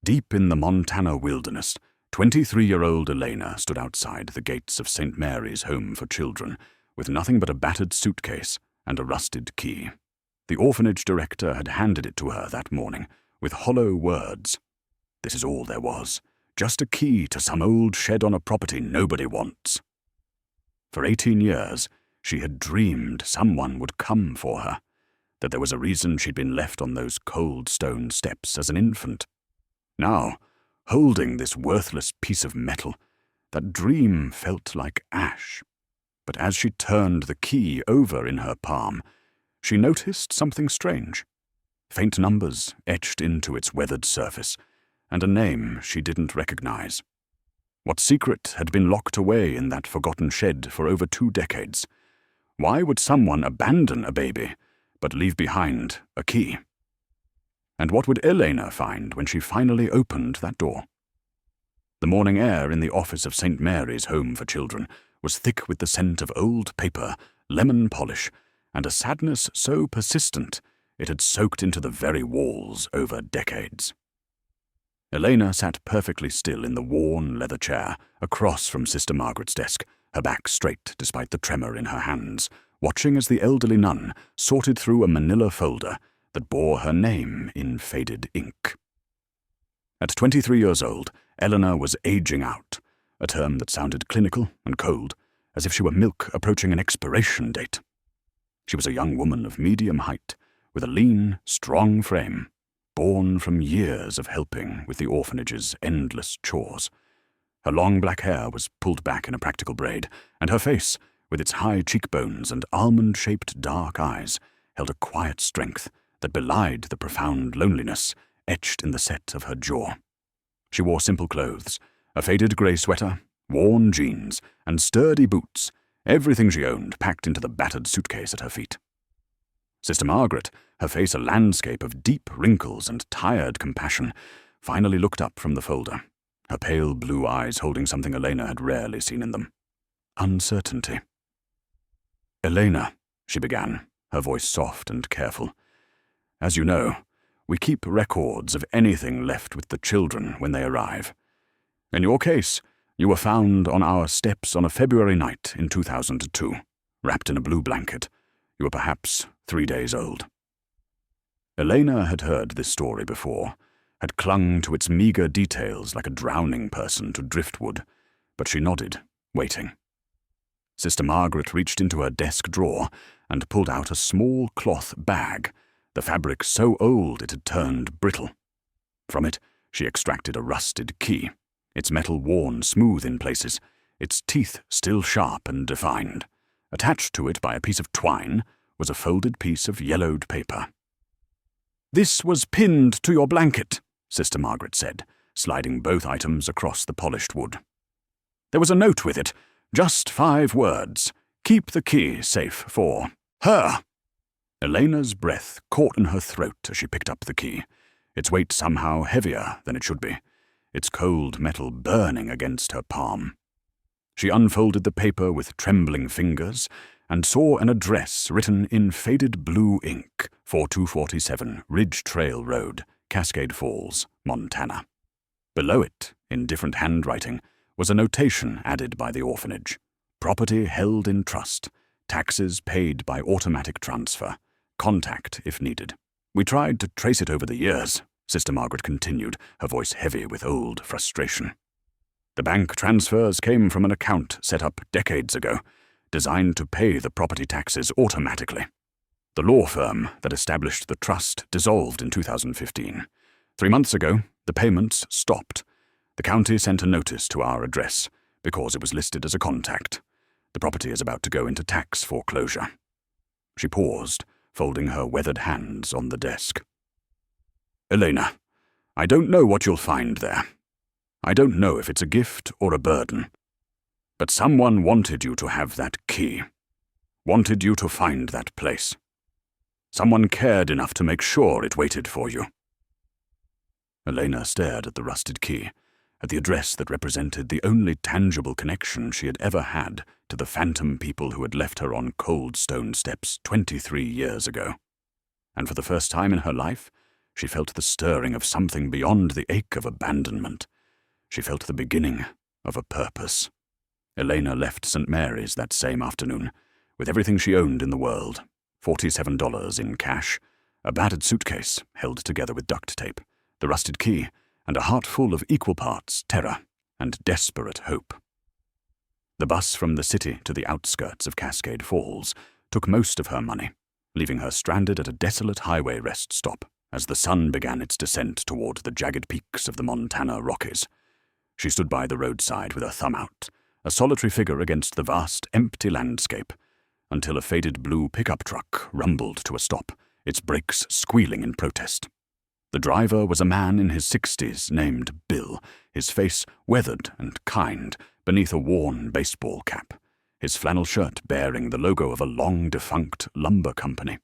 Deep in the Montana wilderness, 23-year-old Elena stood outside the gates of St. Mary's Home for Children with nothing but a battered suitcase and a rusted key. The orphanage director had handed it to her that morning with hollow words. This is all there was, just a key to some old shed on a property nobody wants. For 18 years, she had dreamed someone would come for her, that there was a reason she'd been left on those cold stone steps as an infant. Now, holding this worthless piece of metal, that dream felt like ash. But as she turned the key over in her palm, she noticed something strange. Faint numbers etched into its weathered surface, and a name she didn't recognize. What secret had been locked away in that forgotten shed for over 2 decades? Why would someone abandon a baby, but leave behind a key? And what would Elena find when she finally opened that door? The morning air in the office of St. Mary's Home for Children was thick with the scent of old paper, lemon polish, and a sadness so persistent it had soaked into the very walls over decades. Elena sat perfectly still in the worn leather chair across from Sister Margaret's desk, her back straight despite the tremor in her hands, watching as the elderly nun sorted through a manila folder that bore her name in faded ink. At 23 years old, Eleanor was aging out, a term that sounded clinical and cold, as if she were milk approaching an expiration date. She was a young woman of medium height, with a lean, strong frame, born from years of helping with the orphanage's endless chores. Her long black hair was pulled back in a practical braid, and her face, with its high cheekbones and almond-shaped dark eyes, held a quiet strength that belied the profound loneliness etched in the set of her jaw. She wore simple clothes, a faded grey sweater, worn jeans, and sturdy boots, everything she owned packed into the battered suitcase at her feet. Sister Margaret, her face a landscape of deep wrinkles and tired compassion, finally looked up from the folder, her pale blue eyes holding something Elena had rarely seen in them: uncertainty. "Elena," she began, her voice soft and careful, "as you know, we keep records of anything left with the children when they arrive. In your case, you were found on our steps on a February night in 2002, wrapped in a blue blanket. You were perhaps 3 days old." Elena had heard this story before, had clung to its meager details like a drowning person to driftwood, but she nodded, waiting. Sister Margaret reached into her desk drawer and pulled out a small cloth bag, the fabric so old it had turned brittle. From it, she extracted a rusted key, its metal worn smooth in places, its teeth still sharp and defined. Attached to it by a piece of twine was a folded piece of yellowed paper. "This was pinned to your blanket," Sister Margaret said, sliding both items across the polished wood. "There was a note with it, just 5 words. Keep the key safe for her." Elena's breath caught in her throat as she picked up the key, its weight somehow heavier than it should be, its cold metal burning against her palm. She unfolded the paper with trembling fingers and saw an address written in faded blue ink, 4247 Ridge Trail Road, Cascade Falls, Montana. Below it, in different handwriting, was a notation added by the orphanage: property held in trust, taxes paid by automatic transfer, contact if needed. "We tried to trace it over the years," Sister Margaret continued, her voice heavy with old frustration. "The bank transfers came from an account set up decades ago, designed to pay the property taxes automatically. The law firm that established the trust dissolved in 2015. 3 months ago, the payments stopped. The county sent a notice to our address because it was listed as a contact. The property is about to go into tax foreclosure." She paused, folding her weathered hands on the desk. "Elena, I don't know what you'll find there. I don't know if it's a gift or a burden. But someone wanted you to have that key, wanted you to find that place. Someone cared enough to make sure it waited for you." Elena stared at the rusted key, at the address that represented the only tangible connection she had ever had to the phantom people who had left her on cold stone steps 23 years ago. And for the first time in her life, She felt the stirring of something beyond the ache of abandonment. She felt the beginning of a purpose. Elena left St. Mary's that same afternoon, with everything she owned in the world, $47 in cash, a battered suitcase held together with duct tape, the rusted key, and a heart full of equal parts terror and desperate hope. The bus from the city to the outskirts of Cascade Falls took most of her money, leaving her stranded at a desolate highway rest stop as the sun began its descent toward the jagged peaks of the Montana Rockies. She stood by the roadside with her thumb out, a solitary figure against the vast, empty landscape, until a faded blue pickup truck rumbled to a stop, its brakes squealing in protest. The driver was a man in his 60s named Bill, his face weathered and kind beneath a worn baseball cap, his flannel shirt bearing the logo of a long-defunct lumber company.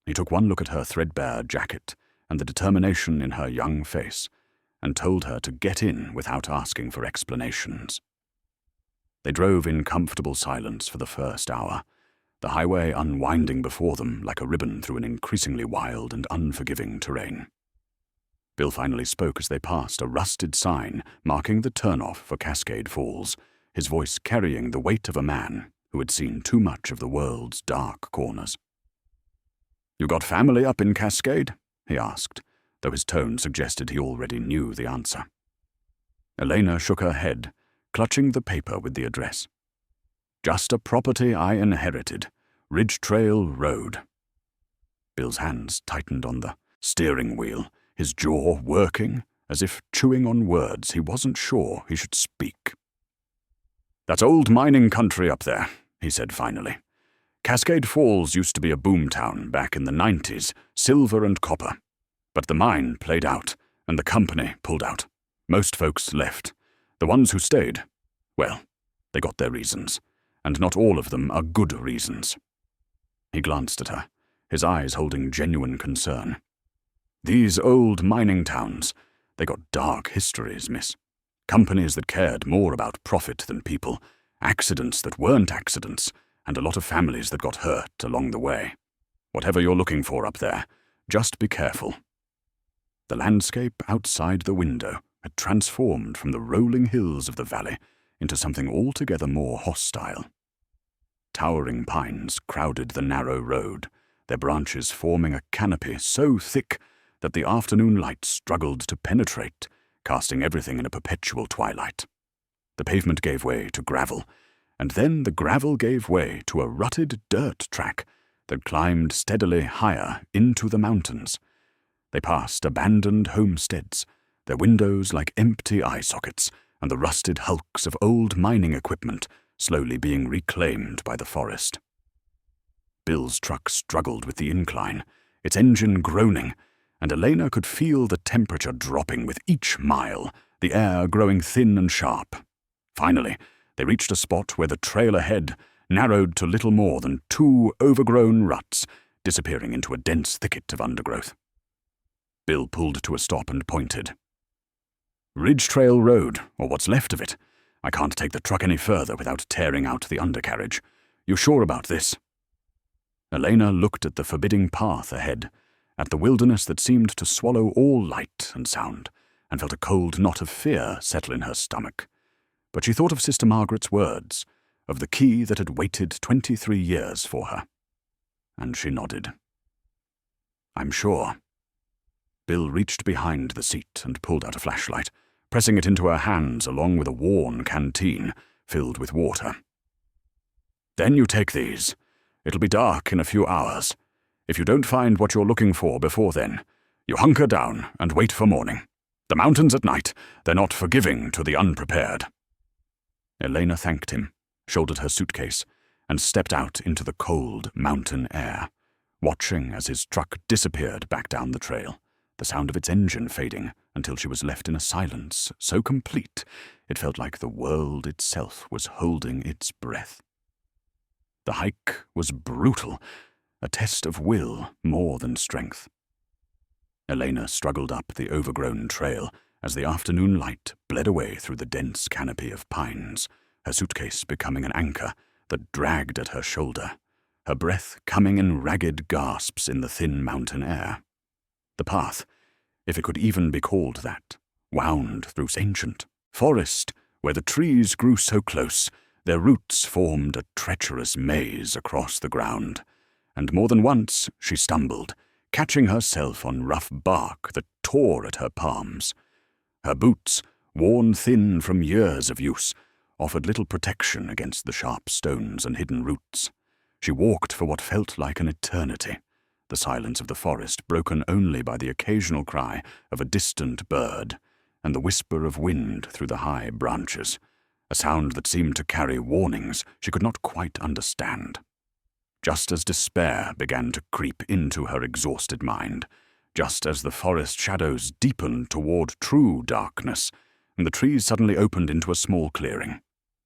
He took one look at her threadbare jacket and the determination in her young face, and told her to get in without asking for explanations. They drove in comfortable silence for the first hour, the highway unwinding before them like a ribbon through an increasingly wild and unforgiving terrain. Bill finally spoke as they passed a rusted sign marking the turnoff for Cascade Falls, his voice carrying the weight of a man who had seen too much of the world's dark corners. "You got family up in Cascade?" he asked, though his tone suggested he already knew the answer. Elena shook her head, clutching the paper with the address. "Just a property I inherited, Ridge Trail Road." Bill's hands tightened on the steering wheel, his jaw working, as if chewing on words he wasn't sure he should speak. "That's old mining country up there," he said finally. "Cascade Falls used to be a boomtown back in the 90s, silver and copper. But the mine played out, and the company pulled out. Most folks left. The ones who stayed, well, they got their reasons, and not all of them are good reasons." He glanced at her, his eyes holding genuine concern. "These old mining towns, they got dark histories, miss. Companies that cared more about profit than people, accidents that weren't accidents, and a lot of families that got hurt along the way. Whatever you're looking for up there, just be careful." The landscape outside the window had transformed from the rolling hills of the valley into something altogether more hostile. Towering pines crowded the narrow road, their branches forming a canopy so thick that the afternoon light struggled to penetrate, casting everything in a perpetual twilight. The pavement gave way to gravel, and then the gravel gave way to a rutted dirt track that climbed steadily higher into the mountains. They passed abandoned homesteads, their windows like empty eye sockets, and the rusted hulks of old mining equipment slowly being reclaimed by the forest. Bill's truck struggled with the incline, its engine groaning, and Elena could feel the temperature dropping with each mile, the air growing thin and sharp. Finally, they reached a spot where the trail ahead narrowed to little more than 2 overgrown ruts, disappearing into a dense thicket of undergrowth. Bill pulled to a stop and pointed. "Ridge Trail Road, or what's left of it. I can't take the truck any further without tearing out the undercarriage. You sure about this?" Elena looked at the forbidding path ahead, at the wilderness that seemed to swallow all light and sound, and felt a cold knot of fear settle in her stomach. But she thought of Sister Margaret's words, of the key that had waited 23 years for her. And she nodded. "I'm sure." Bill reached behind the seat and pulled out a flashlight, pressing it into her hands along with a worn canteen filled with water. "Then you take these. It'll be dark in a few hours. If you don't find what you're looking for before then, you hunker down and wait for morning. The mountains at night, they're not forgiving to the unprepared." Elena thanked him, shouldered her suitcase, and stepped out into the cold mountain air, watching as his truck disappeared back down the trail, the sound of its engine fading until she was left in a silence so complete it felt like the world itself was holding its breath. The hike was brutal, a test of will more than strength. Elena struggled up the overgrown trail as the afternoon light bled away through the dense canopy of pines, her suitcase becoming an anchor that dragged at her shoulder, her breath coming in ragged gasps in the thin mountain air. The path, if it could even be called that, wound through ancient forest, where the trees grew so close, their roots formed a treacherous maze across the ground, and more than once she stumbled, catching herself on rough bark that tore at her palms. Her boots, worn thin from years of use, offered little protection against the sharp stones and hidden roots. She walked for what felt like an eternity, the silence of the forest broken only by the occasional cry of a distant bird and the whisper of wind through the high branches, a sound that seemed to carry warnings she could not quite understand. Just as despair began to creep into her exhausted mind, just as the forest shadows deepened toward true darkness, and the trees suddenly opened into a small clearing,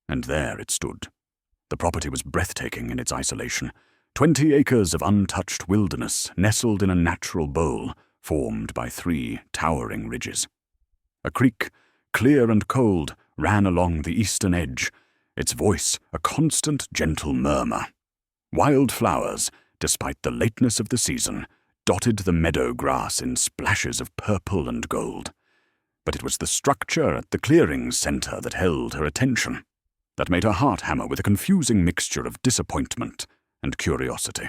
and there it stood. The property was breathtaking in its isolation, 20 acres of untouched wilderness nestled in a natural bowl formed by 3 towering ridges. A creek, clear and cold, ran along the eastern edge, its voice a constant gentle murmur. Wild flowers, despite the lateness of the season, dotted the meadow grass in splashes of purple and gold. But it was the structure at the clearing's center that held her attention, that made her heart hammer with a confusing mixture of disappointment and curiosity.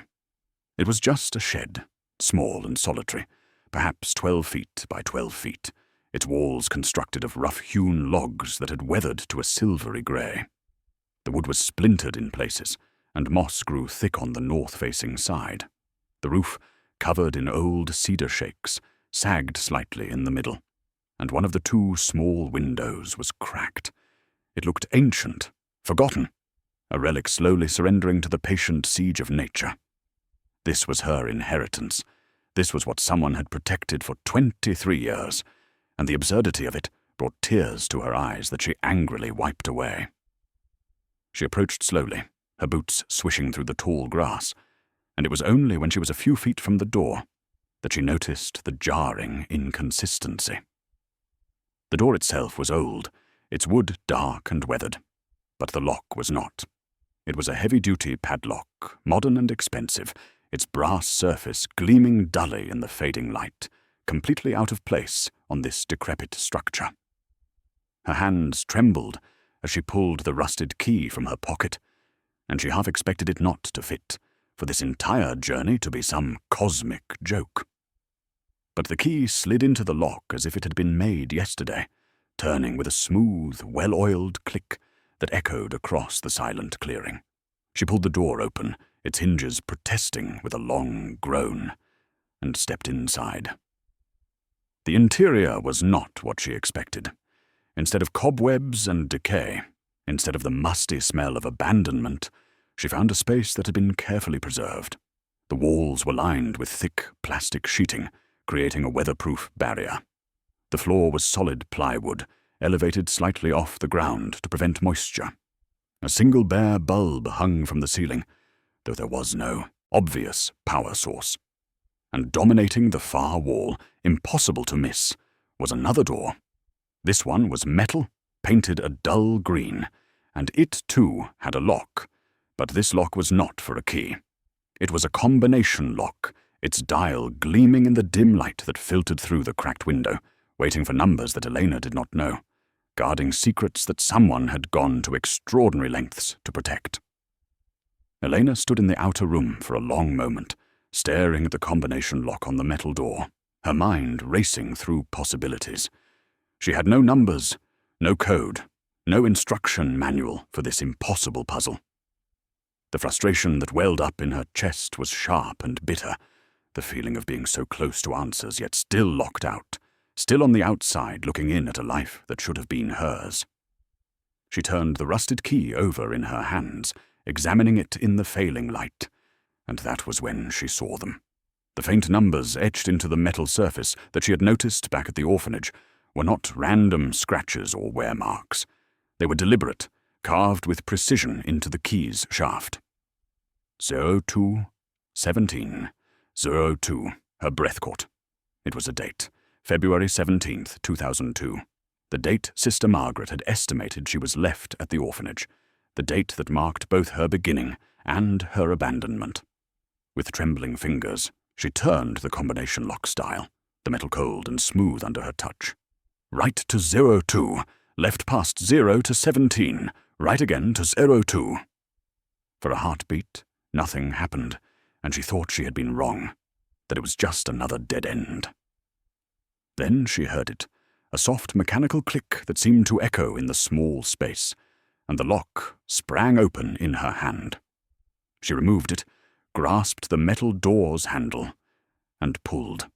It was just a shed, small and solitary, perhaps 12 feet by 12 feet, its walls constructed of rough-hewn logs that had weathered to a silvery grey. The wood was splintered in places, and moss grew thick on the north-facing side. The roof, covered in old cedar shakes, sagged slightly in the middle, and one of the 2 small windows was cracked. It looked ancient, forgotten, a relic slowly surrendering to the patient siege of nature. This was her inheritance. This was what someone had protected for 23 years, and the absurdity of it brought tears to her eyes that she angrily wiped away. She approached slowly, her boots swishing through the tall grass, and it was only when she was a few feet from the door that she noticed the jarring inconsistency. The door itself was old, its wood dark and weathered, but the lock was not. It was a heavy-duty padlock, modern and expensive, its brass surface gleaming dully in the fading light, completely out of place on this decrepit structure. Her hands trembled as she pulled the rusted key from her pocket, and she half expected it not to fit, for this entire journey to be some cosmic joke. But the key slid into the lock as if it had been made yesterday, turning with a smooth, well-oiled click that echoed across the silent clearing. She pulled the door open, its hinges protesting with a long groan, and stepped inside. The interior was not what she expected. Instead of cobwebs and decay, instead of the musty smell of abandonment, she found a space that had been carefully preserved. The walls were lined with thick plastic sheeting, creating a weatherproof barrier. The floor was solid plywood, elevated slightly off the ground to prevent moisture. A single bare bulb hung from the ceiling, though there was no obvious power source. And dominating the far wall, impossible to miss, was another door. This one was metal, painted a dull green, and it too had a lock, but this lock was not for a key. It was a combination lock, its dial gleaming in the dim light that filtered through the cracked window, waiting for numbers that Elena did not know, guarding secrets that someone had gone to extraordinary lengths to protect. Elena stood in the outer room for a long moment, staring at the combination lock on the metal door, her mind racing through possibilities. She had no numbers, no code, no instruction manual for this impossible puzzle. The frustration that welled up in her chest was sharp and bitter, the feeling of being so close to answers yet still locked out, still on the outside looking in at a life that should have been hers. She turned the rusted key over in her hands, examining it in the failing light, and that was when she saw them. The faint numbers etched into the metal surface that she had noticed back at the orphanage were not random scratches or wear marks. They were deliberate, carved with precision into the key's shaft. 02-17, 02, her breath caught. It was a date, February 17th, 2002. The date Sister Margaret had estimated she was left at the orphanage, the date that marked both her beginning and her abandonment. With trembling fingers, she turned the combination lock dial, the metal cold and smooth under her touch. Right to 02, left past 0 to 17, right again to 02. For a heartbeat, nothing happened, and she thought she had been wrong, that it was just another dead end. Then she heard it, a soft mechanical click that seemed to echo in the small space, and the lock sprang open in her hand. She removed it, grasped the metal door's handle, and pulled.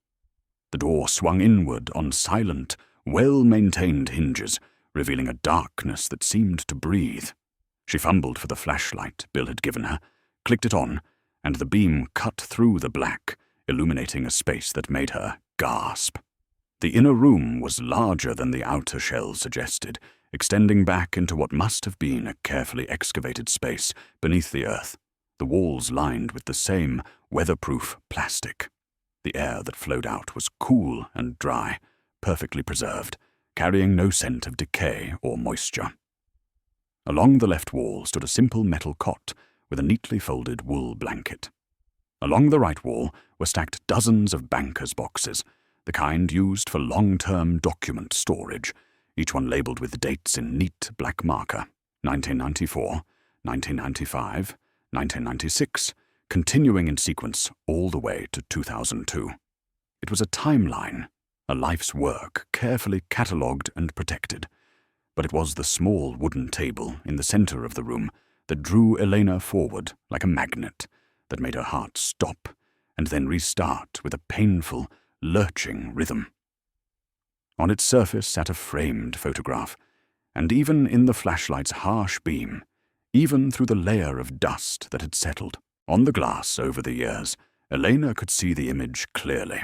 The door swung inward on silent, well-maintained hinges, revealing a darkness that seemed to breathe. She fumbled for the flashlight Bill had given her, clicked it on, and the beam cut through the black, illuminating a space that made her gasp. The inner room was larger than the outer shell suggested, extending back into what must have been a carefully excavated space beneath the earth, the walls lined with the same weatherproof plastic. The air that flowed out was cool and dry, perfectly preserved, carrying no scent of decay or moisture. Along the left wall stood a simple metal cot with a neatly folded wool blanket. Along the right wall were stacked dozens of banker's boxes, the kind used for long-term document storage, each one labelled with dates in neat black marker, 1994, 1995, 1996, continuing in sequence all the way to 2002. It was a timeline, a life's work carefully catalogued and protected, but it was the small wooden table in the centre of the room that drew Elena forward like a magnet, that made her heart stop and then restart with a painful, lurching rhythm. On its surface sat a framed photograph, and even in the flashlight's harsh beam, even through the layer of dust that had settled on the glass over the years, Elena could see the image clearly.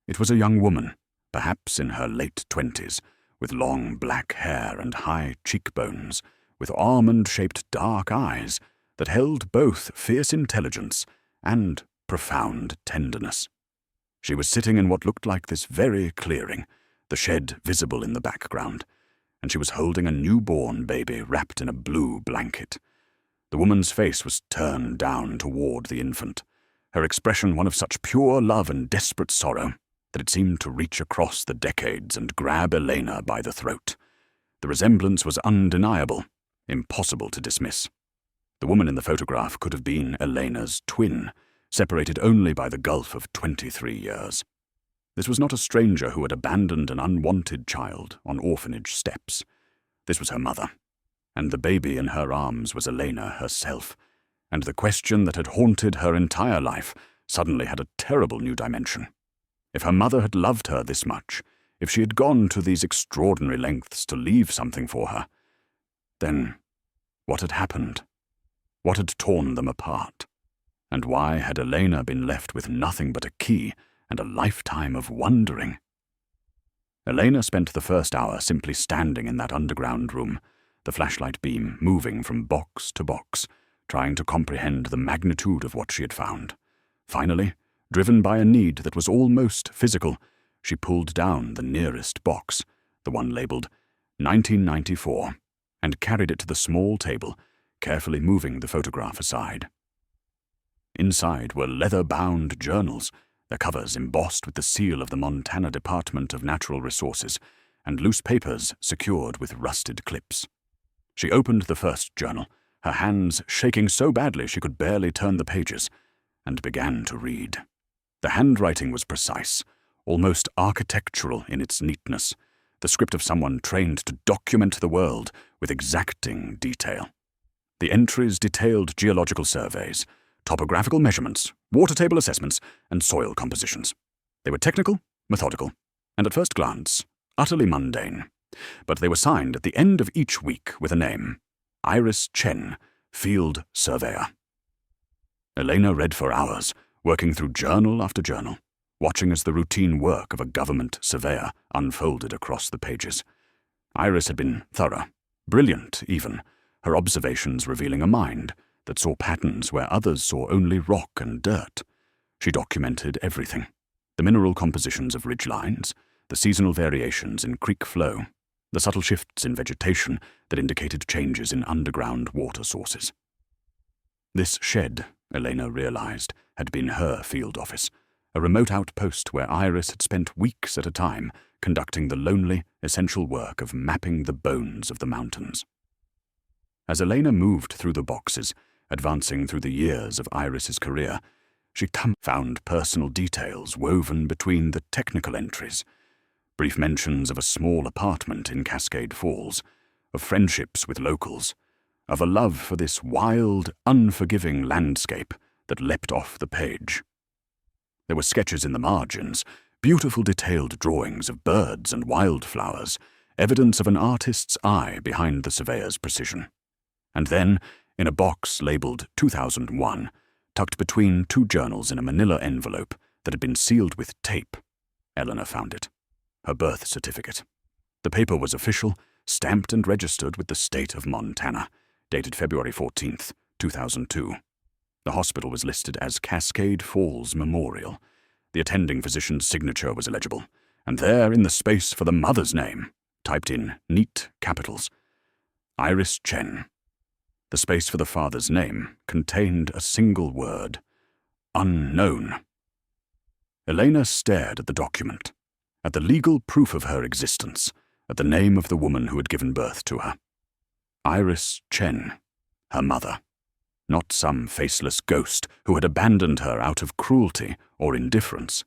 It was a young woman, perhaps in her late 20s, with long black hair and high cheekbones, with almond-shaped dark eyes that held both fierce intelligence and profound tenderness. She was sitting in what looked like this very clearing, the shed visible in the background, and she was holding a newborn baby wrapped in a blue blanket. The woman's face was turned down toward the infant, her expression one of such pure love and desperate sorrow that it seemed to reach across the decades and grab Elena by the throat. The resemblance was undeniable, impossible to dismiss. The woman in the photograph could have been Elena's twin, separated only by the gulf of 23 years. This was not a stranger who had abandoned an unwanted child on orphanage steps. This was her mother, and the baby in her arms was Elena herself, and the question that had haunted her entire life suddenly had a terrible new dimension. If her mother had loved her this much, if she had gone to these extraordinary lengths to leave something for her, then what had happened? What had torn them apart? And why had Elena been left with nothing but a key and a lifetime of wondering? Elena spent the first hour simply standing in that underground room, the flashlight beam moving from box to box, trying to comprehend the magnitude of what she had found. Finally, driven by a need that was almost physical, she pulled down the nearest box, the one labelled 1994, and carried it to the small table, carefully moving the photograph aside. Inside were leather-bound journals, their covers embossed with the seal of the Montana Department of Natural Resources, and loose papers secured with rusted clips. She opened the first journal, her hands shaking so badly she could barely turn the pages, and began to read. The handwriting was precise, almost architectural in its neatness, the script of someone trained to document the world with exacting detail. The entries detailed geological surveys, topographical measurements, water table assessments, and soil compositions. They were technical, methodical, and at first glance, utterly mundane. But they were signed at the end of each week with a name: Iris Chen, Field Surveyor. Elena read for hours, working through journal after journal, watching as the routine work of a government surveyor unfolded across the pages. Iris had been thorough, brilliant even, her observations revealing a mind that saw patterns where others saw only rock and dirt. She documented everything: the mineral compositions of ridgelines, the seasonal variations in creek flow, the subtle shifts in vegetation that indicated changes in underground water sources. This shed, Elena realized, had been her field office, a remote outpost where Iris had spent weeks at a time conducting the lonely, essential work of mapping the bones of the mountains. As Elena moved through the boxes, advancing through the years of Iris's career, she found personal details woven between the technical entries, brief mentions of a small apartment in Cascade Falls, of friendships with locals, of a love for this wild, unforgiving landscape that leapt off the page. There were sketches in the margins, beautiful detailed drawings of birds and wildflowers, evidence of an artist's eye behind the surveyor's precision. And then, in a box labelled 2001, tucked between two journals in a manila envelope that had been sealed with tape, Eleanor found it. Her birth certificate. The paper was official, stamped and registered with the state of Montana, dated February 14th, 2002. The hospital was listed as Cascade Falls Memorial. The attending physician's signature was illegible, and there in the space for the mother's name, typed in neat capitals, Iris Chen. The space for the father's name contained a single word, unknown. Elena stared at the document, at the legal proof of her existence, at the name of the woman who had given birth to her. Iris Chen, her mother. Not some faceless ghost who had abandoned her out of cruelty or indifference,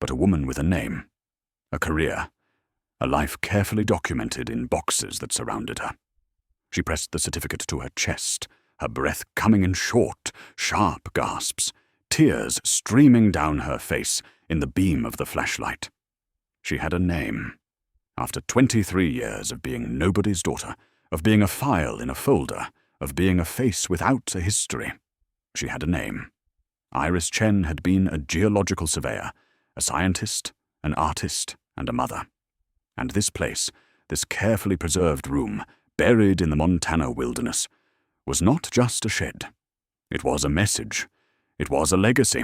but a woman with a name, a career, a life carefully documented in boxes that surrounded her. She pressed the certificate to her chest, her breath coming in short, sharp gasps, tears streaming down her face in the beam of the flashlight. She had a name. After 23 years of being nobody's daughter, of being a file in a folder, of being a face without a history, she had a name. Iris Chen had been a geological surveyor, a scientist, an artist, and a mother. And this place, this carefully preserved room, buried in the Montana wilderness, was not just a shed. It was a message. It was a legacy.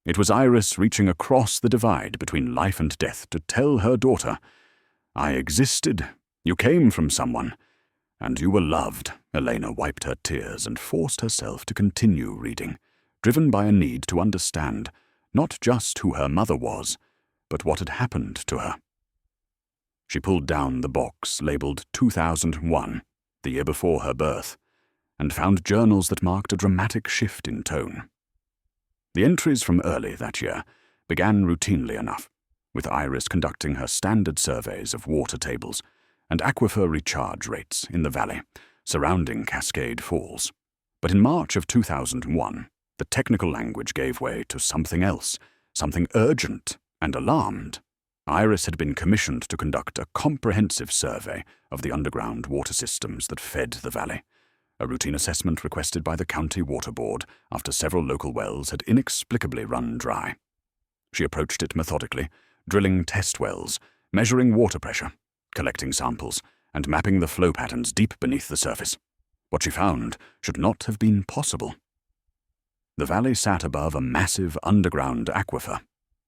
It was Iris reaching across the divide between life and death to tell her daughter, I existed, you came from someone, and you were loved. Elena wiped her tears and forced herself to continue reading, driven by a need to understand not just who her mother was, but what had happened to her. She pulled down the box labelled 2001, the year before her birth, and found journals that marked a dramatic shift in tone. The entries from early that year began routinely enough, with Iris conducting her standard surveys of water tables and aquifer recharge rates in the valley surrounding Cascade Falls. But in March of 2001, the technical language gave way to something else, something urgent and alarmed. Iris had been commissioned to conduct a comprehensive survey of the underground water systems that fed the valley, a routine assessment requested by the County Water Board after several local wells had inexplicably run dry. She approached it methodically, drilling test wells, measuring water pressure, collecting samples, and mapping the flow patterns deep beneath the surface. What she found should not have been possible. The valley sat above a massive underground aquifer,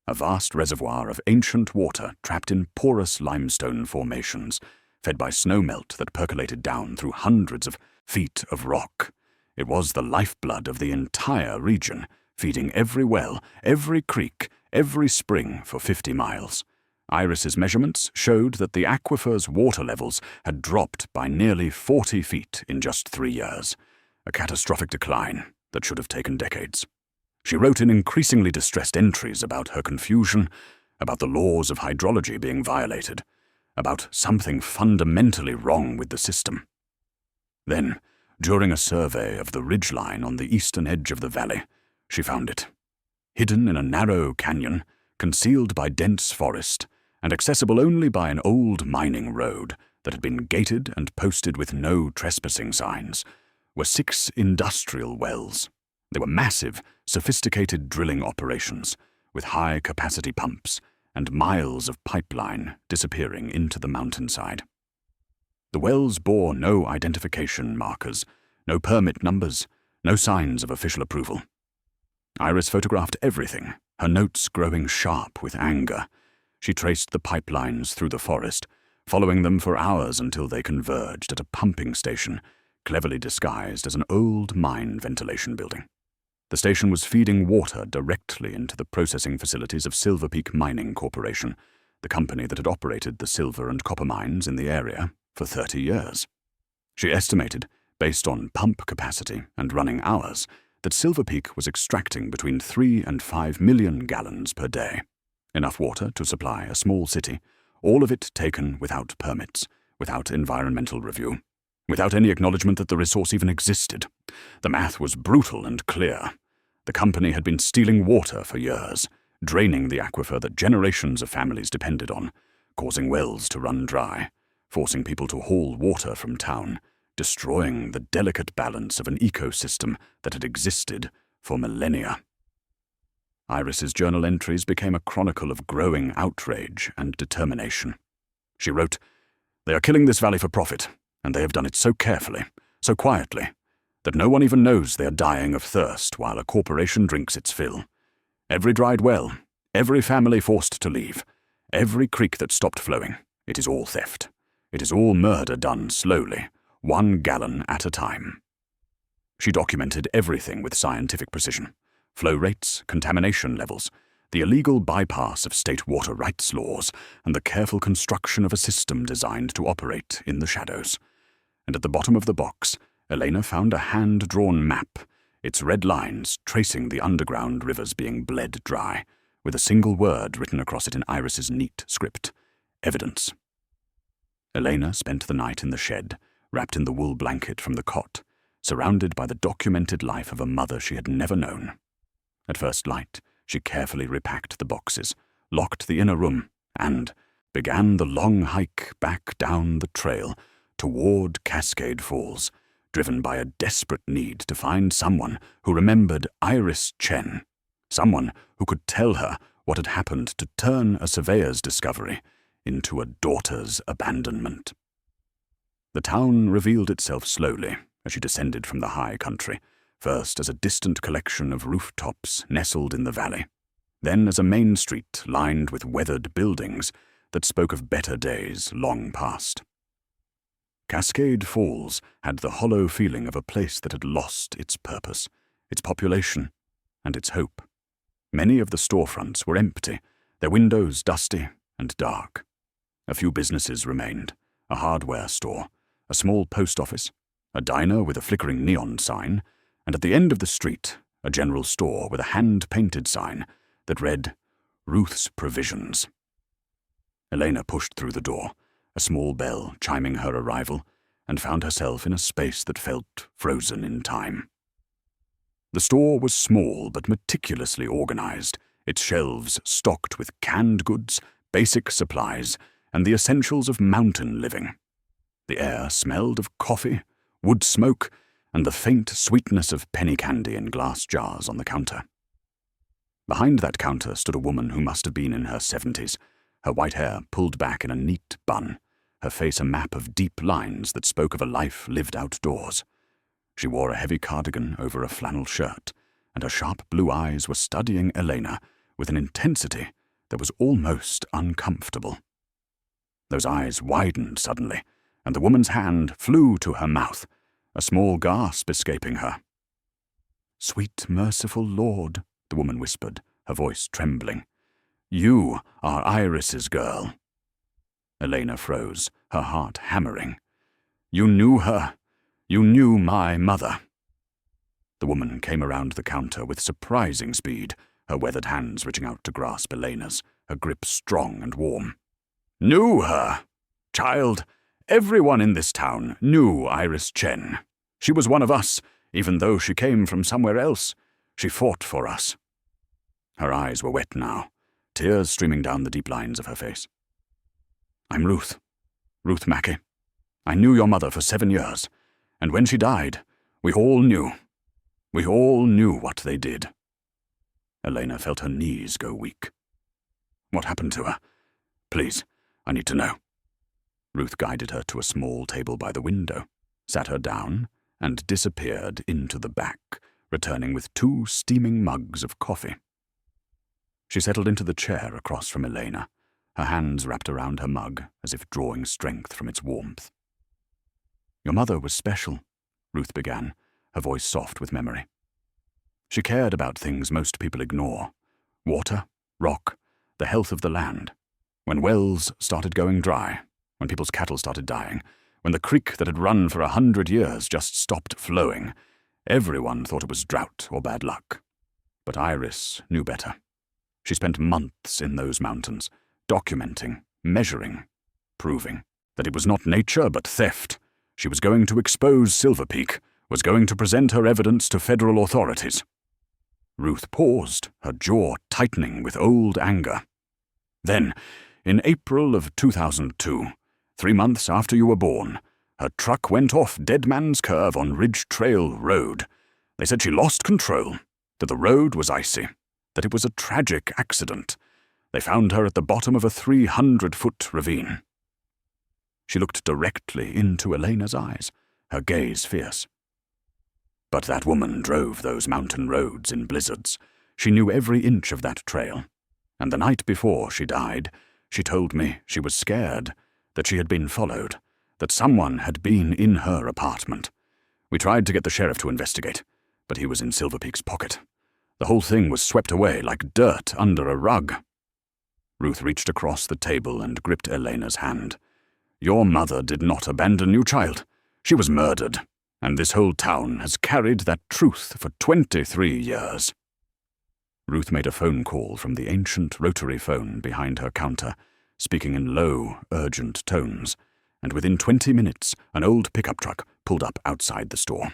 a vast reservoir of ancient water trapped in porous limestone formations, fed by snowmelt that percolated down through hundreds of feet of rock. It was the lifeblood of the entire region, feeding every well, every creek, every spring for 50 miles. Iris's measurements showed that the aquifer's water levels had dropped by nearly 40 feet in just 3 years, a catastrophic decline that should have taken decades. She wrote in increasingly distressed entries about her confusion, about the laws of hydrology being violated, about something fundamentally wrong with the system. Then, during a survey of the ridgeline on the eastern edge of the valley, she found it. Hidden in a narrow canyon, concealed by dense forest, and accessible only by an old mining road that had been gated and posted with no trespassing signs, were 6 industrial wells. They were massive, sophisticated drilling operations, with high-capacity pumps and miles of pipeline disappearing into the mountainside. The wells bore no identification markers, no permit numbers, no signs of official approval. Iris photographed everything, her notes growing sharp with anger. She traced the pipelines through the forest, following them for hours until they converged at a pumping station, cleverly disguised as an old mine ventilation building. The station was feeding water directly into the processing facilities of Silver Peak Mining Corporation, the company that had operated the silver and copper mines in the area for 30 years. She estimated, based on pump capacity and running hours, that Silver Peak was extracting between 3 and 5 million gallons per day, enough water to supply a small city, all of it taken without permits, without environmental review, without any acknowledgement that the resource even existed. The math was brutal and clear. The company had been stealing water for years, draining the aquifer that generations of families depended on, causing wells to run dry, forcing people to haul water from town, destroying the delicate balance of an ecosystem that had existed for millennia. Iris's journal entries became a chronicle of growing outrage and determination. She wrote, "They are killing this valley for profit, and they have done it so carefully, so quietly, that no one even knows they are dying of thirst while a corporation drinks its fill. Every dried well, every family forced to leave, every creek that stopped flowing, it is all theft. It is all murder done slowly, 1 gallon at a time." She documented everything with scientific precision: flow rates, contamination levels, the illegal bypass of state water rights laws, and the careful construction of a system designed to operate in the shadows. And at the bottom of the box, Elena found a hand-drawn map, its red lines tracing the underground rivers being bled dry, with a single word written across it in Iris's neat script: evidence. Elena spent the night in the shed, wrapped in the wool blanket from the cot, surrounded by the documented life of a mother she had never known. At first light, she carefully repacked the boxes, locked the inner room, and began the long hike back down the trail toward Cascade Falls, driven by a desperate need to find someone who remembered Iris Chen, someone who could tell her what had happened to turn a surveyor's discovery into a daughter's abandonment. The town revealed itself slowly as she descended from the high country, first as a distant collection of rooftops nestled in the valley, then as a main street lined with weathered buildings that spoke of better days long past. Cascade Falls had the hollow feeling of a place that had lost its purpose, its population, and its hope. Many of the storefronts were empty, their windows dusty and dark. A few businesses remained: a hardware store, a small post office, a diner with a flickering neon sign, and at the end of the street, a general store with a hand-painted sign that read, "Ruth's Provisions." Elena pushed through the door, a small bell chiming her arrival, and found herself in a space that felt frozen in time. The store was small but meticulously organized, its shelves stocked with canned goods, basic supplies, and the essentials of mountain living. The air smelled of coffee, wood smoke, and the faint sweetness of penny candy in glass jars on the counter. Behind that counter stood a woman who must have been in her 70s, her white hair pulled back in a neat bun, her face a map of deep lines that spoke of a life lived outdoors. She wore a heavy cardigan over a flannel shirt, and her sharp blue eyes were studying Elena with an intensity that was almost uncomfortable. Those eyes widened suddenly, and the woman's hand flew to her mouth, a small gasp escaping her. "Sweet, merciful Lord," the woman whispered, her voice trembling. "You are Iris's girl." Elena froze, her heart hammering. "You knew her. You knew my mother." The woman came around the counter with surprising speed, her weathered hands reaching out to grasp Elena's, her grip strong and warm. "Knew her? Child, everyone in this town knew Iris Chen. She was one of us, even though she came from somewhere else. She fought for us." Her eyes were wet now, tears streaming down the deep lines of her face. "I'm Ruth Mackey. I knew your mother for 7 years, and when she died, we all knew. We all knew what they did." Elena felt her knees go weak. "What happened to her? Please, I need to know." Ruth guided her to a small table by the window, sat her down, and disappeared into the back, returning with 2 steaming mugs of coffee. She settled into the chair across from Elena, her hands wrapped around her mug as if drawing strength from its warmth. "Your mother was special," Ruth began, her voice soft with memory. She cared about things most people ignore: water, rock, the health of the land. When wells started going dry, when people's cattle started dying, when the creek that had run for 100 years just stopped flowing, everyone thought it was drought or bad luck. But Iris knew better. She spent months in those mountains, documenting, measuring, proving that it was not nature but theft. She was going to expose Silver Peak, was going to present her evidence to federal authorities. Ruth paused, her jaw tightening with old anger. Then, in April of 2002, 3 months after you were born, her truck went off Dead Man's Curve on Ridge Trail Road. They said she lost control, that the road was icy, that it was a tragic accident. They found her at the bottom of a 300-foot ravine. She looked directly into Elena's eyes, her gaze fierce. But that woman drove those mountain roads in blizzards. She knew every inch of that trail. And the night before she died, she told me she was scared, that she had been followed, that someone had been in her apartment. We tried to get the sheriff to investigate, but he was in Silver Peak's pocket. The whole thing was swept away like dirt under a rug. Ruth reached across the table and gripped Elena's hand. Your mother did not abandon you, child. She was murdered, and this whole town has carried that truth for 23 years. Ruth made a phone call from the ancient rotary phone behind her counter, speaking in low, urgent tones, and within 20 minutes an old pickup truck pulled up outside the store.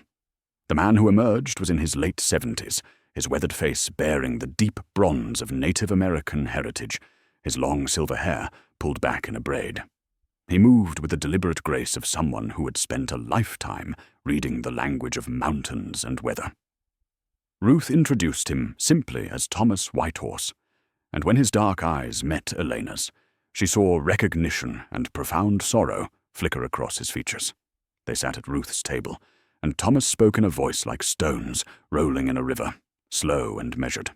The man who emerged was in his late 70s, his weathered face bearing the deep bronze of Native American heritage, his long silver hair pulled back in a braid. He moved with the deliberate grace of someone who had spent a lifetime reading the language of mountains and weather. Ruth introduced him simply as Thomas Whitehorse, and when his dark eyes met Elena's, she saw recognition and profound sorrow flicker across his features. They sat at Ruth's table, and Thomas spoke in a voice like stones rolling in a river, slow and measured.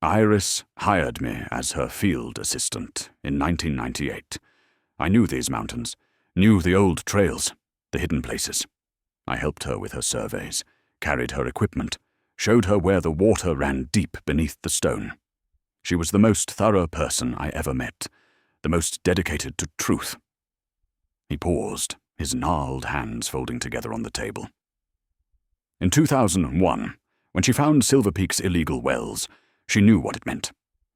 Iris hired me as her field assistant in 1998. I knew these mountains, knew the old trails, the hidden places. I helped her with her surveys, carried her equipment, showed her where the water ran deep beneath the stone. She was the most thorough person I ever met, the most dedicated to truth. He paused, his gnarled hands folding together on the table. In 2001, when she found Silver Peak's illegal wells, she knew what it meant.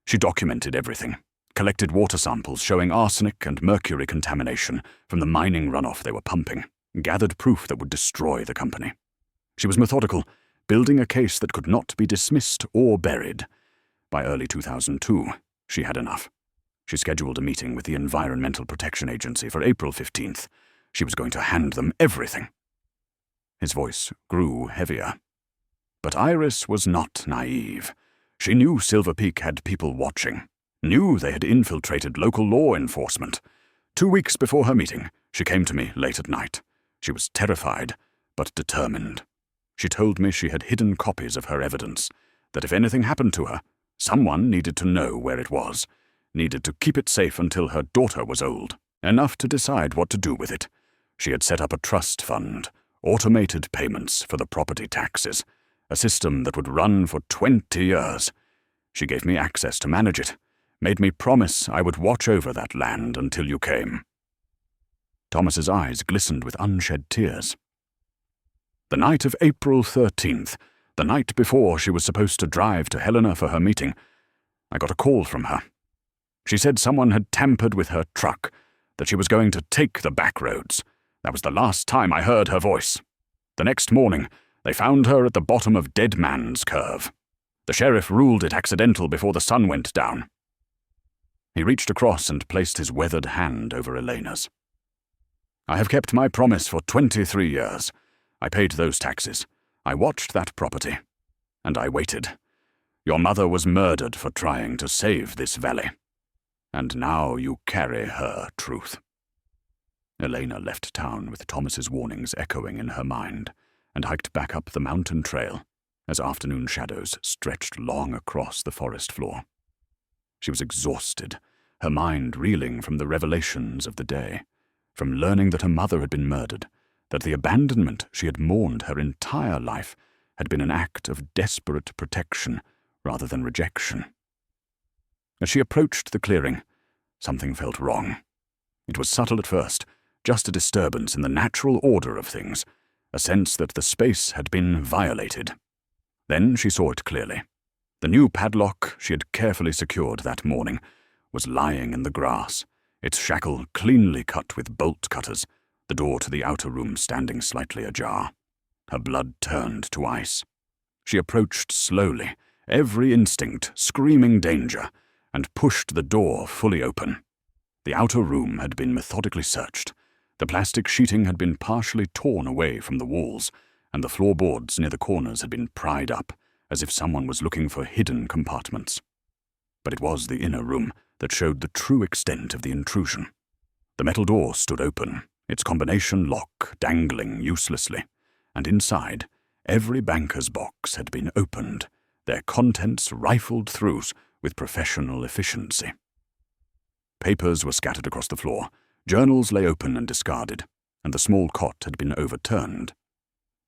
She documented everything, collected water samples showing arsenic and mercury contamination from the mining runoff they were pumping, gathered proof that would destroy the company. She was methodical, building a case that could not be dismissed or buried. By early 2002, she had enough. She scheduled a meeting with the Environmental Protection Agency for April 15th. She was going to hand them everything. His voice grew heavier. But Iris was not naive. She knew Silver Peak had people watching, knew they had infiltrated local law enforcement. 2 weeks before her meeting, she came to me late at night. She was terrified, but determined. She told me she had hidden copies of her evidence, that if anything happened to her, someone needed to know where it was, needed to keep it safe until her daughter was old, enough to decide what to do with it. She had set up a trust fund, automated payments for the property taxes, a system that would run for 20 years. She gave me access to manage it, made me promise I would watch over that land until you came. Thomas's eyes glistened with unshed tears. The night of April 13th, the night before she was supposed to drive to Helena for her meeting, I got a call from her. She said someone had tampered with her truck, that she was going to take the back roads. That was the last time I heard her voice. The next morning, they found her at the bottom of Dead Man's Curve. The sheriff ruled it accidental before the sun went down. He reached across and placed his weathered hand over Elena's. I have kept my promise for 23 years. I paid those taxes. I watched that property. And I waited. Your mother was murdered for trying to save this valley. And now you carry her truth. Elena left town with Thomas's warnings echoing in her mind, and hiked back up the mountain trail as afternoon shadows stretched long across the forest floor. She was exhausted, her mind reeling from the revelations of the day, from learning that her mother had been murdered, that the abandonment she had mourned her entire life had been an act of desperate protection rather than rejection. As she approached the clearing, something felt wrong. It was subtle at first, just a disturbance in the natural order of things, a sense that the space had been violated. Then she saw it clearly. The new padlock she had carefully secured that morning was lying in the grass, its shackle cleanly cut with bolt cutters, the door to the outer room standing slightly ajar. Her blood turned to ice. She approached slowly, every instinct screaming danger, and pushed the door fully open. The outer room had been methodically searched. The plastic sheeting had been partially torn away from the walls, and the floorboards near the corners had been pried up, as if someone was looking for hidden compartments. But it was the inner room that showed the true extent of the intrusion. The metal door stood open, its combination lock dangling uselessly, and inside, every banker's box had been opened, their contents rifled through with professional efficiency. Papers were scattered across the floor, journals lay open and discarded, and the small cot had been overturned.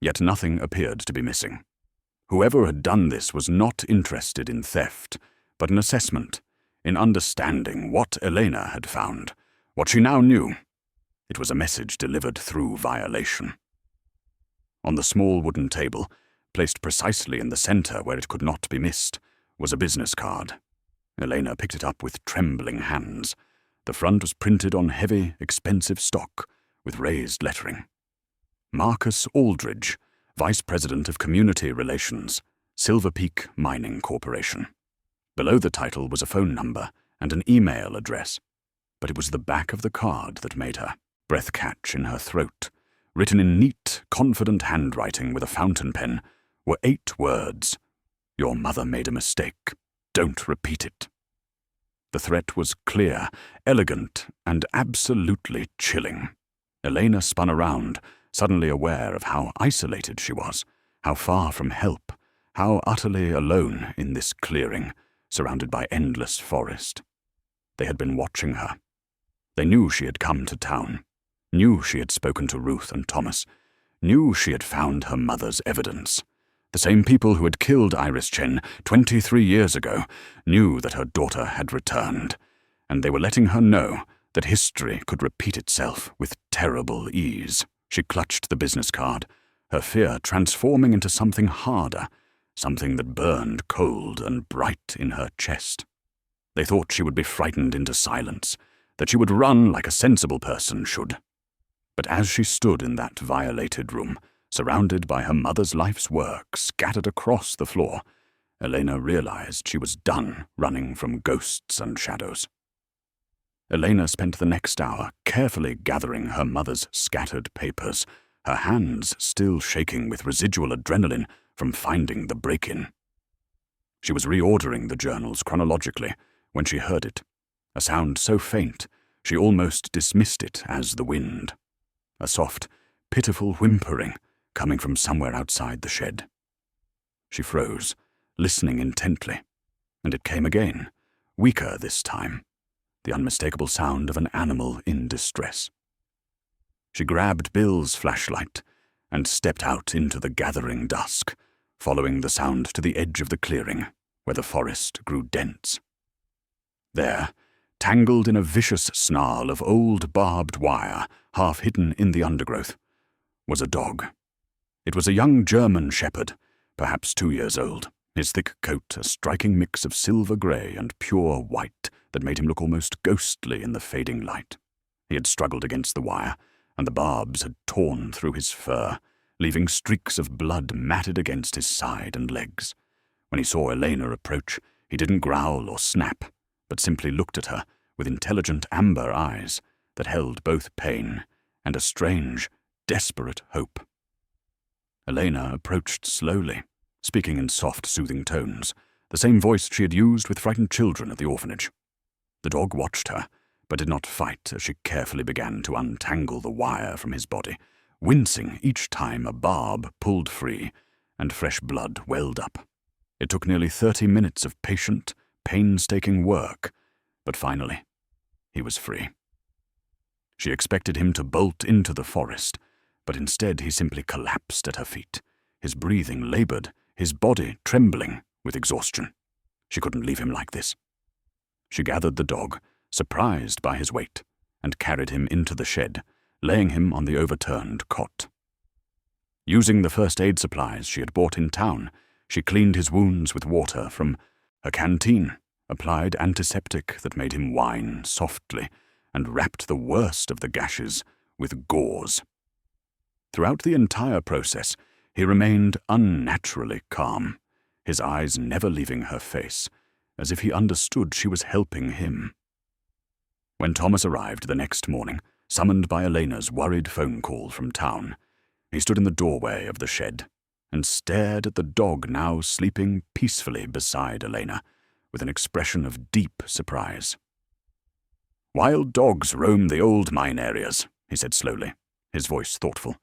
Yet nothing appeared to be missing. Whoever had done this was not interested in theft, but in assessment, in understanding what Elena had found, what she now knew. It was a message delivered through violation. On the small wooden table, placed precisely in the center where it could not be missed, was a business card. Elena picked it up with trembling hands. The front was printed on heavy, expensive stock, with raised lettering. Marcus Aldridge, Vice President of Community Relations, Silver Peak Mining Corporation. Below the title was a phone number and an email address, but it was the back of the card that made her breath catch in her throat. Written in neat, confident handwriting with a fountain pen were 8 words. "Your mother made a mistake. Don't repeat it." The threat was clear, elegant, and absolutely chilling. Elena spun around, suddenly aware of how isolated she was, how far from help, how utterly alone in this clearing, surrounded by endless forest. They had been watching her. They knew she had come to town, knew she had spoken to Ruth and Thomas, knew she had found her mother's evidence. The same people who had killed Iris Chen 23 years ago knew that her daughter had returned, and they were letting her know that history could repeat itself with terrible ease. She clutched the business card, her fear transforming into something harder, something that burned cold and bright in her chest. They thought she would be frightened into silence, that she would run like a sensible person should. But as she stood in that violated room, surrounded by her mother's life's work scattered across the floor, Elena realized she was done running from ghosts and shadows. Elena spent the next hour carefully gathering her mother's scattered papers, her hands still shaking with residual adrenaline from finding the break-in. She was reordering the journals chronologically when she heard it, a sound so faint she almost dismissed it as the wind. A soft, pitiful whimpering coming from somewhere outside the shed. She froze, listening intently, and it came again, weaker this time, the unmistakable sound of an animal in distress. She grabbed Bill's flashlight and stepped out into the gathering dusk, following the sound to the edge of the clearing, where the forest grew dense. There, tangled in a vicious snarl of old barbed wire, half hidden in the undergrowth, was a dog. It was a young German shepherd, perhaps 2 years old, his thick coat a striking mix of silver grey and pure white that made him look almost ghostly in the fading light. He had struggled against the wire, and the barbs had torn through his fur, leaving streaks of blood matted against his side and legs. When he saw Elena approach, he didn't growl or snap, but simply looked at her with intelligent amber eyes that held both pain and a strange, desperate hope. Elena approached slowly, speaking in soft, soothing tones, the same voice she had used with frightened children at the orphanage. The dog watched her, but did not fight as she carefully began to untangle the wire from his body, wincing each time a barb pulled free and fresh blood welled up. It took nearly 30 minutes of patient, painstaking work, but finally, he was free. She expected him to bolt into the forest, but instead he simply collapsed at her feet, his breathing labored, his body trembling with exhaustion. She couldn't leave him like this. She gathered the dog, surprised by his weight, and carried him into the shed, laying him on the overturned cot. Using the first aid supplies she had bought in town, she cleaned his wounds with water from her canteen, applied antiseptic that made him whine softly, and wrapped the worst of the gashes with gauze. Throughout the entire process, he remained unnaturally calm, his eyes never leaving her face, as if he understood she was helping him. When Thomas arrived the next morning, summoned by Elena's worried phone call from town, he stood in the doorway of the shed and stared at the dog now sleeping peacefully beside Elena, with an expression of deep surprise. "Wild dogs roam the old mine areas," he said slowly, his voice thoughtful.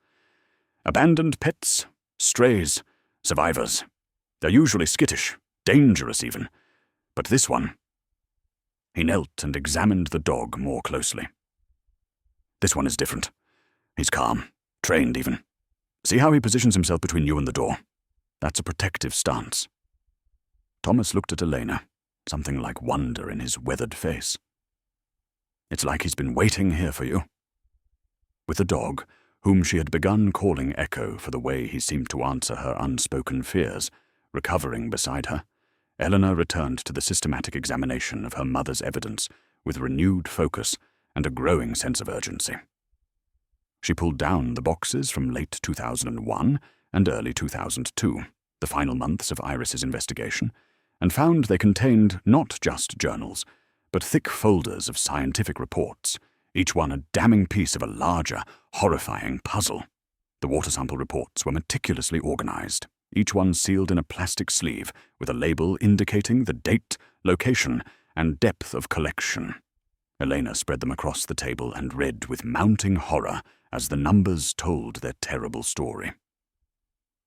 "Abandoned pets, strays, survivors. They're usually skittish, dangerous even. But this one..." He knelt and examined the dog more closely. "This one is different. He's calm, trained even. See how he positions himself between you and the door? That's a protective stance." Thomas looked at Elena, something like wonder in his weathered face. "It's like he's been waiting here for you." With the dog, whom she had begun calling Echo for the way he seemed to answer her unspoken fears, recovering beside her, Eleanor returned to the systematic examination of her mother's evidence with renewed focus and a growing sense of urgency. She pulled down the boxes from late 2001 and early 2002, the final months of Iris's investigation, and found they contained not just journals, but thick folders of scientific reports, each one a damning piece of a larger, horrifying puzzle. The water sample reports were meticulously organized, each one sealed in a plastic sleeve with a label indicating the date, location, and depth of collection. Elena spread them across the table and read with mounting horror as the numbers told their terrible story.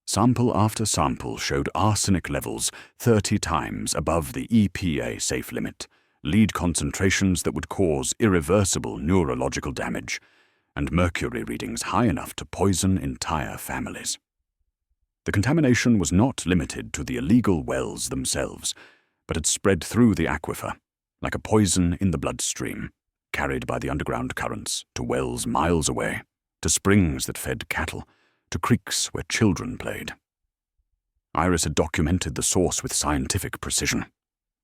Sample after sample showed arsenic levels 30 times above the EPA safe limit, lead concentrations that would cause irreversible neurological damage, and mercury readings high enough to poison entire families. The contamination was not limited to the illegal wells themselves, but had spread through the aquifer, like a poison in the bloodstream, carried by the underground currents to wells miles away, to springs that fed cattle, to creeks where children played. Iris had documented the source with scientific precision.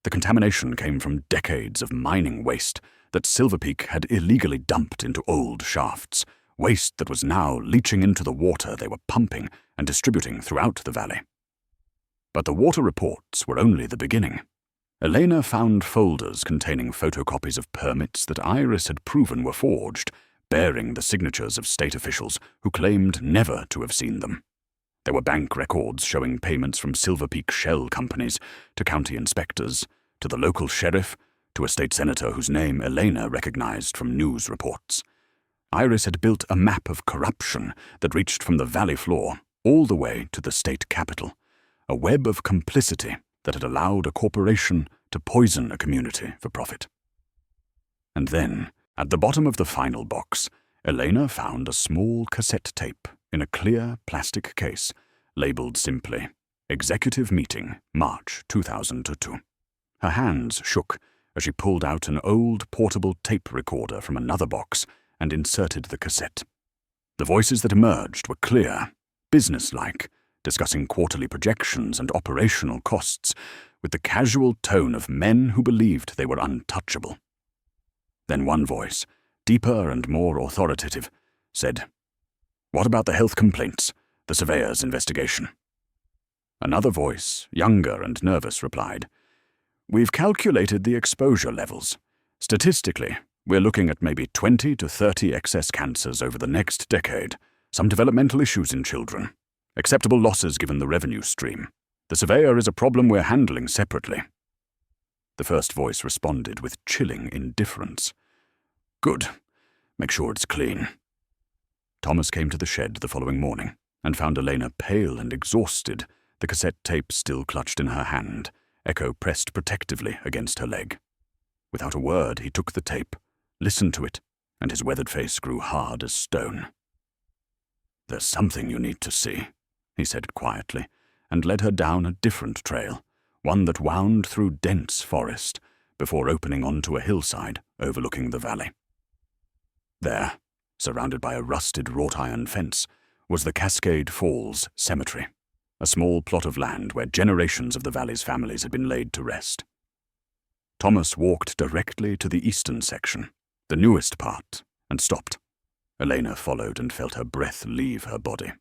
The contamination came from decades of mining waste that Silver Peak had illegally dumped into old shafts, waste that was now leaching into the water they were pumping and distributing throughout the valley. But the water reports were only the beginning. Elena found folders containing photocopies of permits that Iris had proven were forged, bearing the signatures of state officials who claimed never to have seen them. There were bank records showing payments from Silver Peak shell companies to county inspectors, to the local sheriff, to a state senator whose name Elena recognized from news reports. Iris had built a map of corruption that reached from the valley floor all the way to the state capitol, a web of complicity that had allowed a corporation to poison a community for profit. And then, at the bottom of the final box, Elena found a small cassette tape in a clear plastic case, labeled simply, "Executive Meeting, March 2002. Her hands shook as she pulled out an old portable tape recorder from another box and inserted the cassette. The voices that emerged were clear, businesslike, discussing quarterly projections and operational costs, with the casual tone of men who believed they were untouchable. Then one voice, deeper and more authoritative, said, "What about the health complaints, the surveyor's investigation?" Another voice, younger and nervous, replied, "We've calculated the exposure levels. Statistically, we're looking at maybe 20 to 30 excess cancers over the next decade, some developmental issues in children, acceptable losses given the revenue stream. The surveyor is a problem we're handling separately." The first voice responded with chilling indifference. "Good. Make sure it's clean." Thomas came to the shed the following morning and found Elena pale and exhausted, the cassette tape still clutched in her hand, Echo pressed protectively against her leg. Without a word, he took the tape, listened to it, and his weathered face grew hard as stone. "There's something you need to see," he said quietly, and led her down a different trail, one that wound through dense forest, before opening onto a hillside overlooking the valley. There, surrounded by a rusted wrought-iron fence, was the Cascade Falls Cemetery, a small plot of land where generations of the valley's families had been laid to rest. Thomas walked directly to the eastern section, the newest part, and stopped. Elena followed and felt her breath leave her body.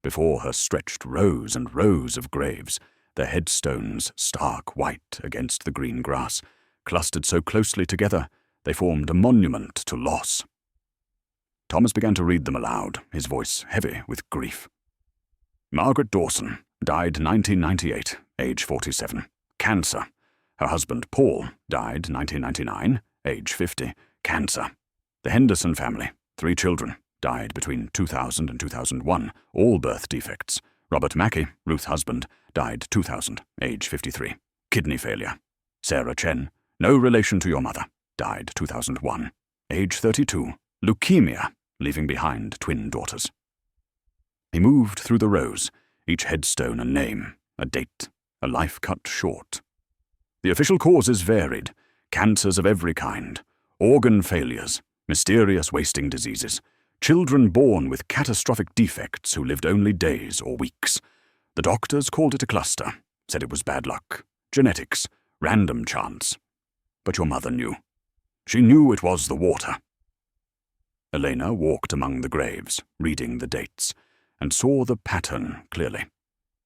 Before her stretched rows and rows of graves, their headstones stark white against the green grass, clustered so closely together they formed a monument to loss. Thomas began to read them aloud, his voice heavy with grief. Margaret Dawson died 1998, age 47. Cancer. Her husband Paul died 1999, age 50. Cancer. The Henderson family, 3 children, died between 2000 and 2001, all birth defects. Robert Mackey, Ruth's husband, died 2000, age 53. Kidney failure. Sarah Chen, no relation to your mother, died 2001, age 32. Leukemia, leaving behind twin daughters. He moved through the rows, each headstone a name, a date, a life cut short. The official causes varied: cancers of every kind, organ failures, mysterious wasting diseases, children born with catastrophic defects who lived only days or weeks. The doctors called it a cluster, said it was bad luck, genetics, random chance. But your mother knew. She knew it was the water. Elena walked among the graves, reading the dates, and saw the pattern clearly.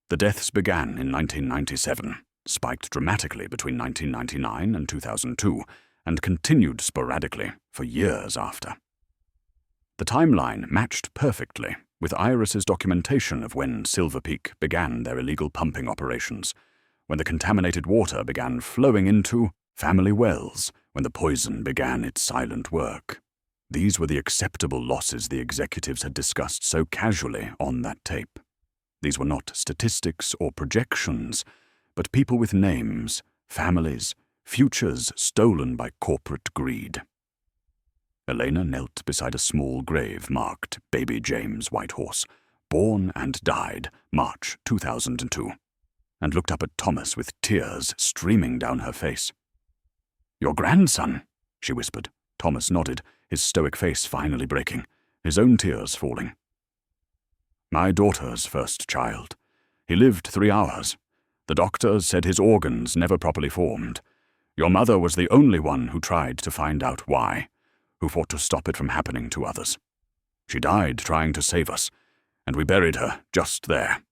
The deaths began in 1997, spiked dramatically between 1999 and 2002, and continued sporadically for years after. The timeline matched perfectly with Iris's documentation of when Silver Peak began their illegal pumping operations, when the contaminated water began flowing into family wells, when the poison began its silent work. These were the acceptable losses the executives had discussed so casually on that tape. These were not statistics or projections, but people with names, families, futures stolen by corporate greed. Elena knelt beside a small grave marked Baby James Whitehorse, born and died March 2002, and looked up at Thomas with tears streaming down her face. "Your grandson," she whispered. Thomas nodded, his stoic face finally breaking, his own tears falling. "My daughter's first child. He lived 3 hours. The doctors said his organs never properly formed. Your mother was the only one who tried to find out why, who fought to stop it from happening to others. She died trying to save us, and we buried her just there."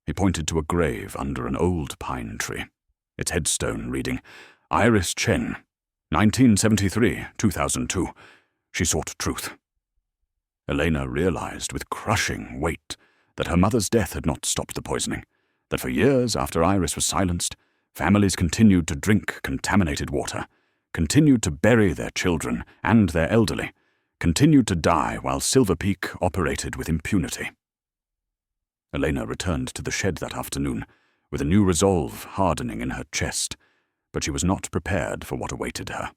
He pointed to a grave under an old pine tree, its headstone reading, "Iris Chen, 1973-2002. She sought truth." Elena realized with crushing weight that her mother's death had not stopped the poisoning, that for years after Iris was silenced, families continued to drink contaminated water, continued to bury their children and their elderly, continued to die while Silver Peak operated with impunity. Elena returned to the shed that afternoon, with a new resolve hardening in her chest, but she was not prepared for what awaited her.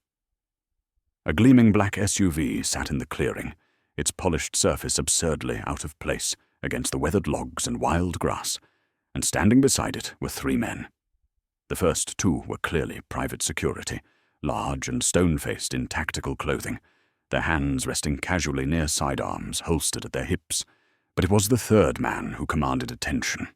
A gleaming black SUV sat in the clearing, its polished surface absurdly out of place against the weathered logs and wild grass, and standing beside it were 3 men. The first 2 were clearly private security, large and stone-faced in tactical clothing, their hands resting casually near sidearms holstered at their hips, but it was the third man who commanded attention.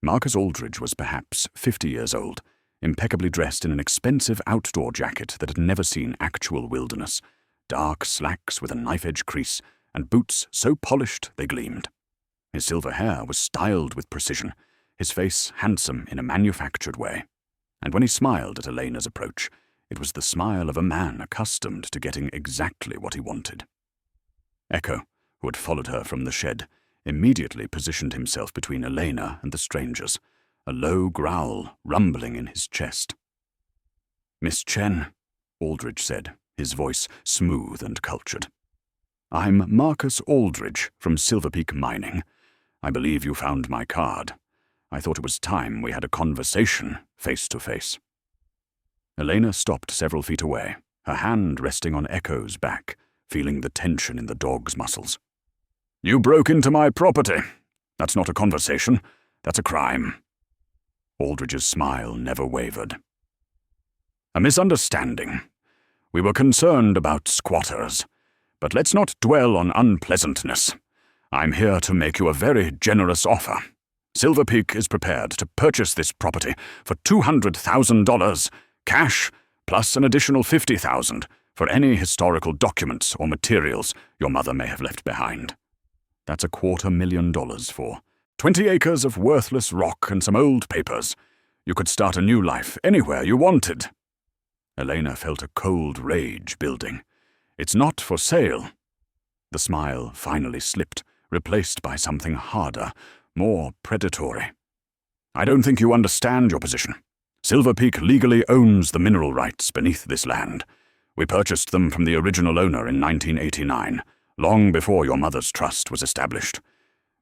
Marcus Aldridge was perhaps 50 years old, impeccably dressed in an expensive outdoor jacket that had never seen actual wilderness, dark slacks with a knife-edge crease, and boots so polished they gleamed. His silver hair was styled with precision, his face handsome in a manufactured way, and when he smiled at Elena's approach, it was the smile of a man accustomed to getting exactly what he wanted. Echo, who had followed her from the shed, immediately positioned himself between Elena and the strangers, a low growl rumbling in his chest. "Miss Chen," Aldridge said, his voice smooth and cultured. "I'm Marcus Aldridge from Silver Peak Mining. I believe you found my card. I thought it was time we had a conversation, face to face." Elena stopped several feet away, her hand resting on Echo's back, feeling the tension in the dog's muscles. "You broke into my property," That's not a conversation. That's a crime." Aldridge's smile never wavered. "A misunderstanding. We were concerned about squatters. But let's not dwell on unpleasantness. I'm here to make you a very generous offer. Silver Peak is prepared to purchase this property for $200,000, cash, plus an additional $50,000 for any historical documents or materials your mother may have left behind. That's $250,000 for 20 acres of worthless rock and some old papers. You could start a new life anywhere you wanted." Elena felt a cold rage building. "It's not for sale." The smile finally slipped, replaced by something harder, more predatory. "I don't think you understand your position. Silver Peak legally owns the mineral rights beneath this land. We purchased them from the original owner in 1989, long before your mother's trust was established.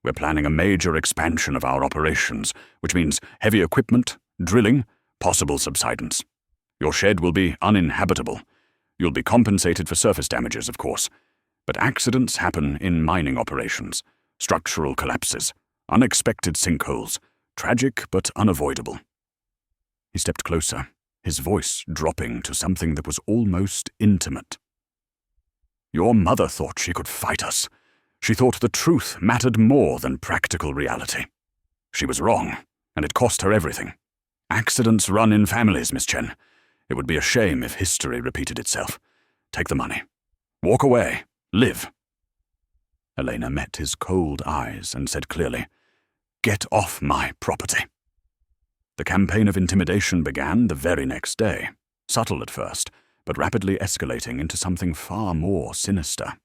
We're planning a major expansion of our operations, which means heavy equipment, drilling, possible subsidence. Your shed will be uninhabitable. You'll be compensated for surface damages, of course. But accidents happen in mining operations. Structural collapses, unexpected sinkholes, tragic but unavoidable." He stepped closer, his voice dropping to something that was almost intimate. "Your mother thought she could fight us. She thought the truth mattered more than practical reality. She was wrong, and it cost her everything. Accidents run in families, Miss Chen. It would be a shame if history repeated itself. Take the money. Walk away. Live." Elena met his cold eyes and said clearly, "Get off my property." The campaign of intimidation began the very next day, subtle at first, but rapidly escalating into something far more sinister.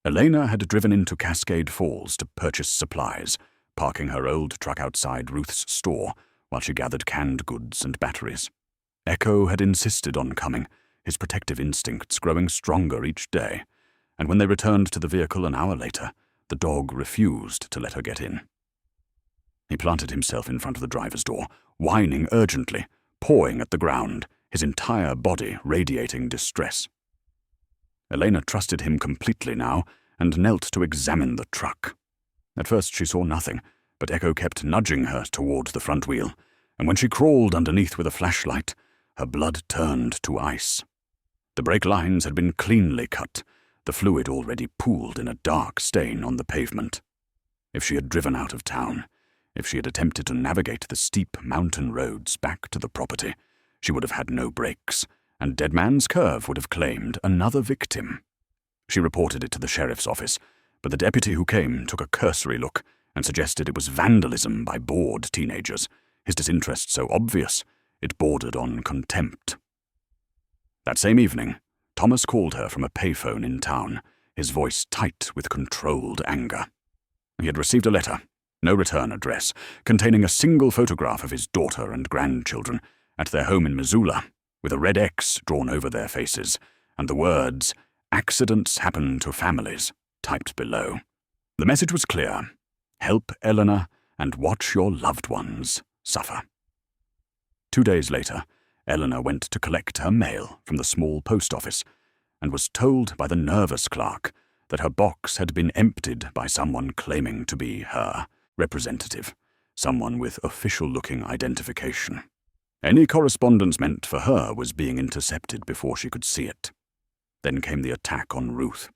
Elena had driven into Cascade Falls to purchase supplies, parking her old truck outside Ruth's store while she gathered canned goods and batteries. Echo had insisted on coming, his protective instincts growing stronger each day, and when they returned to the vehicle an hour later, the dog refused to let her get in. He planted himself in front of the driver's door, whining urgently, pawing at the ground, his entire body radiating distress. Elena trusted him completely now and knelt to examine the truck. At first she saw nothing, but Echo kept nudging her toward the front wheel, and when she crawled underneath with a flashlight, her blood turned to ice. The brake lines had been cleanly cut, the fluid already pooled in a dark stain on the pavement. If she had driven out of town, if she had attempted to navigate the steep mountain roads back to the property, she would have had no brakes, and Dead Man's Curve would have claimed another victim. She reported it to the sheriff's office, but the deputy who came took a cursory look and suggested it was vandalism by bored teenagers, his disinterest so obvious it bordered on contempt. That same evening, Thomas called her from a payphone in town, his voice tight with controlled anger. He had received a letter, no return address, containing a single photograph of his daughter and grandchildren at their home in Missoula, with a red X drawn over their faces, and the words, "Accidents happen to families," typed below. The message was clear: help Eleanor and watch your loved ones suffer. 2 days later, Eleanor went to collect her mail from the small post office and was told by the nervous clerk that her box had been emptied by someone claiming to be her representative, someone with official-looking identification. Any correspondence meant for her was being intercepted before she could see it. Then came the attack on Ruth.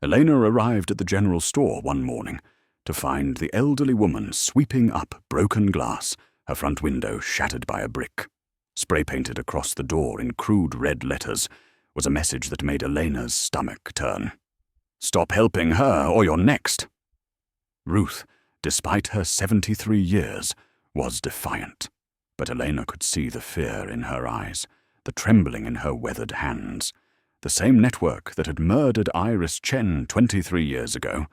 Elena arrived at the general store one morning to find the elderly woman sweeping up broken glass, her front window shattered by a brick. Spray-painted across the door in crude red letters was a message that made Elena's stomach turn. "Stop helping her, or you're next." Ruth, despite her 73 years, was defiant, but Elena could see the fear in her eyes, the trembling in her weathered hands. The same network that had murdered Iris Chen 23 years ago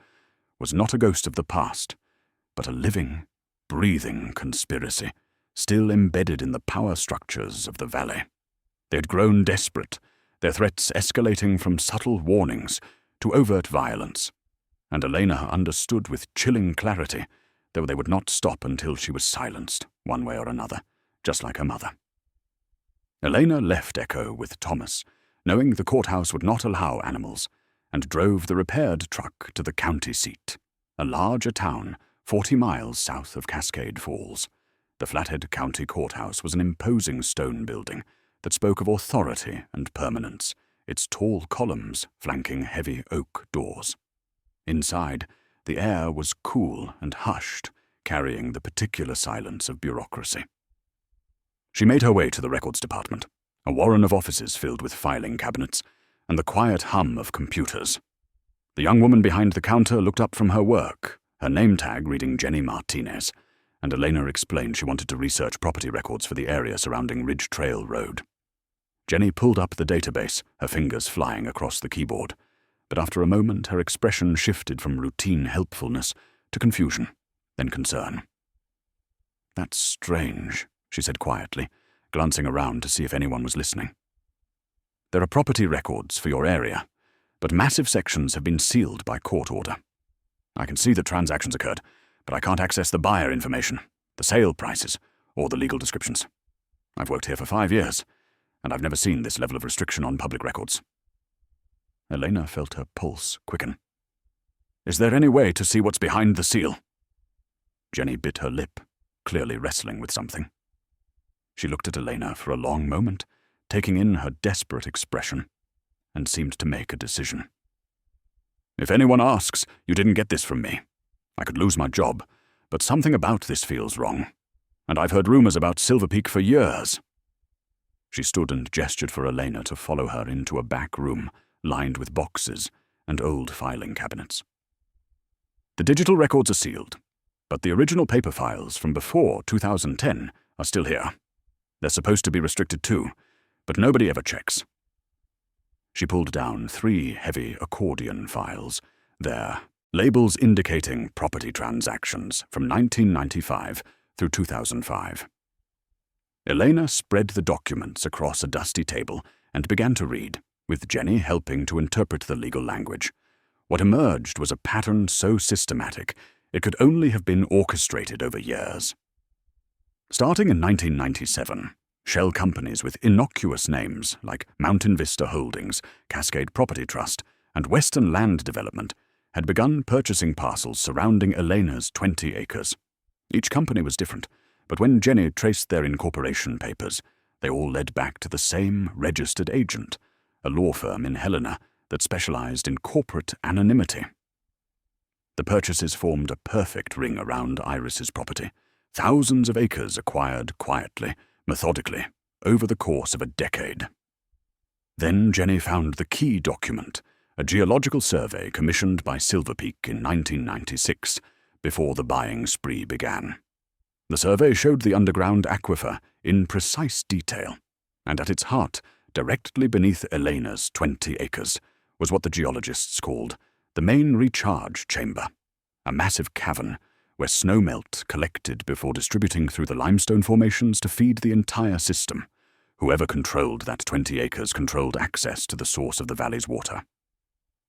was not a ghost of the past, but a living, breathing conspiracy, still embedded in the power structures of the valley. They had grown desperate, their threats escalating from subtle warnings to overt violence, and Elena understood with chilling clarity that they would not stop until she was silenced, one way or another, just like her mother. Elena left Echo with Thomas, knowing the courthouse would not allow animals, and drove the repaired truck to the county seat. a larger town 40 miles south of Cascade Falls. The Flathead County Courthouse was an imposing stone building that spoke of authority and permanence, its tall columns flanking heavy oak doors. Inside, the air was cool and hushed, carrying the particular silence of bureaucracy. She made her way to the records department, a warren of offices filled with filing cabinets, and the quiet hum of computers. The young woman behind the counter looked up from her work, her name tag reading Jenny Martinez, and Elena explained she wanted to research property records for the area surrounding Ridge Trail Road. Jenny pulled up the database, her fingers flying across the keyboard, but after a moment her expression shifted from routine helpfulness to confusion, then concern. "That's strange," she said quietly, glancing around to see if anyone was listening. "There are property records for your area, but massive sections have been sealed by court order. I can see the transactions occurred, but I can't access the buyer information, the sale prices, or the legal descriptions. I've worked here for 5 years, and I've never seen this level of restriction on public records." Elena felt her pulse quicken. "Is there any way to see what's behind the seal?" Jenny bit her lip, clearly wrestling with something. She looked at Elena for a long moment, taking in her desperate expression, and seemed to make a decision. "If anyone asks, you didn't get this from me. I could lose my job, but something about this feels wrong, and I've heard rumors about Silver Peak for years." She stood and gestured for Elena to follow her into a back room lined with boxes and old filing cabinets. "The digital records are sealed, but the original paper files from before 2010 are still here. They're supposed to be restricted too, but nobody ever checks." She pulled down 3 heavy accordion files, their labels indicating property transactions from 1995 through 2005. Elena spread the documents across a dusty table and began to read, with Jenny helping to interpret the legal language. What emerged was a pattern so systematic it could only have been orchestrated over years. Starting in 1997, shell companies with innocuous names like Mountain Vista Holdings, Cascade Property Trust, and Western Land Development had begun purchasing parcels surrounding Elena's 20 acres. Each company was different, but when Jenny traced their incorporation papers, they all led back to the same registered agent, a law firm in Helena that specialized in corporate anonymity. The purchases formed a perfect ring around Iris's property, thousands of acres acquired quietly, methodically, over the course of a decade. Then Jenny found the key document, a geological survey commissioned by Silver Peak in 1996, before the buying spree began. The survey showed the underground aquifer in precise detail, and at its heart, directly beneath Elena's 20 acres, was what the geologists called the main recharge chamber, a massive cavern where snowmelt collected before distributing through the limestone formations to feed the entire system. Whoever controlled that 20 acres controlled access to the source of the valley's water.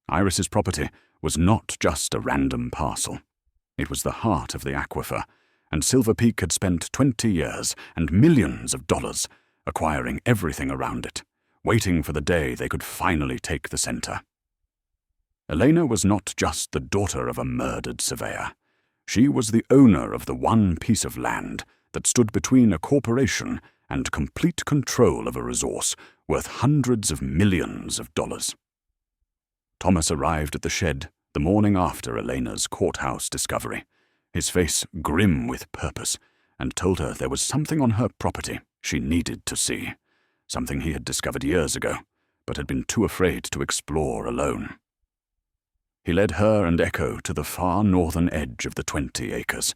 Iris's property was not just a random parcel. It was the heart of the aquifer, and Silver Peak had spent 20 years and millions of dollars acquiring everything around it, waiting for the day they could finally take the center. Elena was not just the daughter of a murdered surveyor. She was the owner of the one piece of land that stood between a corporation and complete control of a resource worth hundreds of millions of dollars. Thomas arrived at the shed the morning after Elena's courthouse discovery, his face grim with purpose, and told her there was something on her property she needed to see, something he had discovered years ago, but had been too afraid to explore alone. He led her and Echo to the far northern edge of the 20 acres,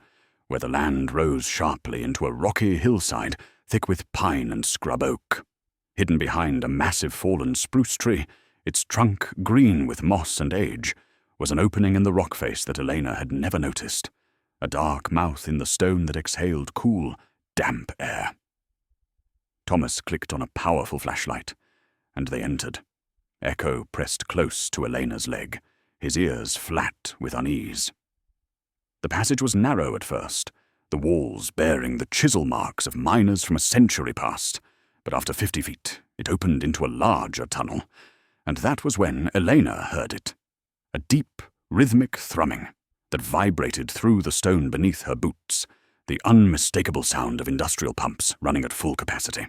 where the land rose sharply into a rocky hillside thick with pine and scrub oak. Hidden behind a massive fallen spruce tree, its trunk green with moss and age, was an opening in the rock face that Elena had never noticed, a dark mouth in the stone that exhaled cool, damp air. Thomas clicked on a powerful flashlight, and they entered. Echo pressed close to Elena's leg, his ears flat with unease. The passage was narrow at first, the walls bearing the chisel marks of miners from a century past, but after 50 feet it opened into a larger tunnel, and that was when Elena heard it. A deep, rhythmic thrumming, that vibrated through the stone beneath her boots, the unmistakable sound of industrial pumps running at full capacity.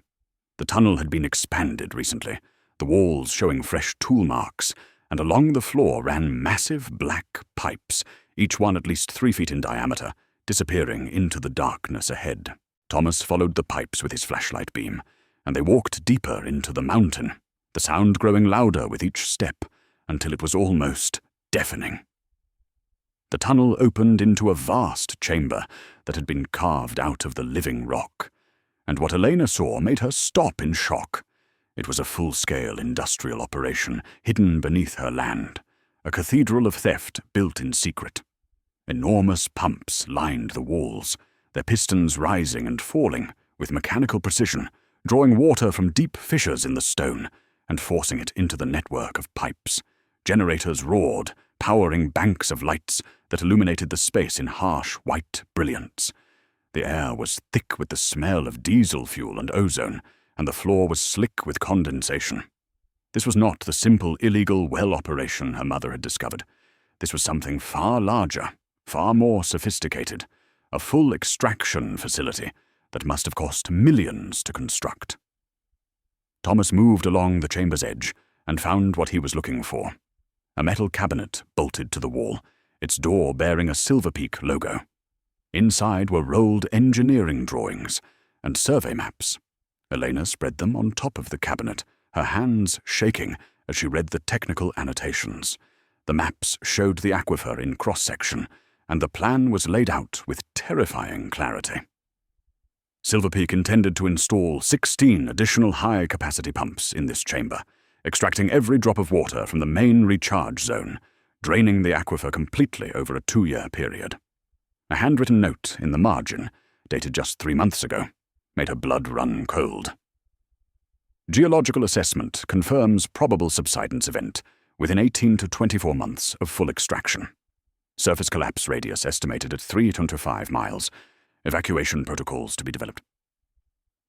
The tunnel had been expanded recently, the walls showing fresh tool marks, and along the floor ran massive black pipes, each one at least 3 feet in diameter, disappearing into the darkness ahead. Thomas followed the pipes with his flashlight beam, and they walked deeper into the mountain, the sound growing louder with each step, until it was almost deafening. The tunnel opened into a vast chamber that had been carved out of the living rock, and what Elena saw made her stop in shock. It was a full-scale industrial operation hidden beneath her land, a cathedral of theft built in secret. Enormous pumps lined the walls, their pistons rising and falling with mechanical precision, drawing water from deep fissures in the stone and forcing it into the network of pipes. Generators roared, powering banks of lights that illuminated the space in harsh white brilliance. The air was thick with the smell of diesel fuel and ozone, and the floor was slick with condensation. This was not the simple illegal well operation her mother had discovered. This was something far larger, far more sophisticated, a full extraction facility that must have cost millions to construct. Thomas moved along the chamber's edge and found what he was looking for. A metal cabinet bolted to the wall, its door bearing a Silver Peak logo. Inside were rolled engineering drawings and survey maps. Elena spread them on top of the cabinet, her hands shaking as she read the technical annotations. The maps showed the aquifer in cross-section, and the plan was laid out with terrifying clarity. Silver Peak intended to install 16 additional high-capacity pumps in this chamber, extracting every drop of water from the main recharge zone, draining the aquifer completely over a 2-year period. A handwritten note in the margin, dated just 3 months ago, made her blood run cold. Geological assessment confirms probable subsidence event within 18 to 24 months of full extraction. Surface collapse radius estimated at 3 to 5 miles. Evacuation protocols to be developed.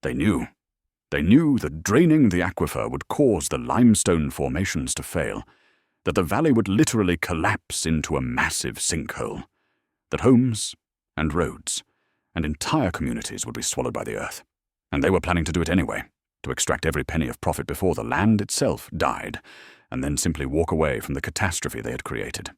They knew that draining the aquifer would cause the limestone formations to fail, that the valley would literally collapse into a massive sinkhole, that homes and roads and entire communities would be swallowed by the earth. And they were planning to do it anyway, to extract every penny of profit before the land itself died, and then simply walk away from the catastrophe they had created.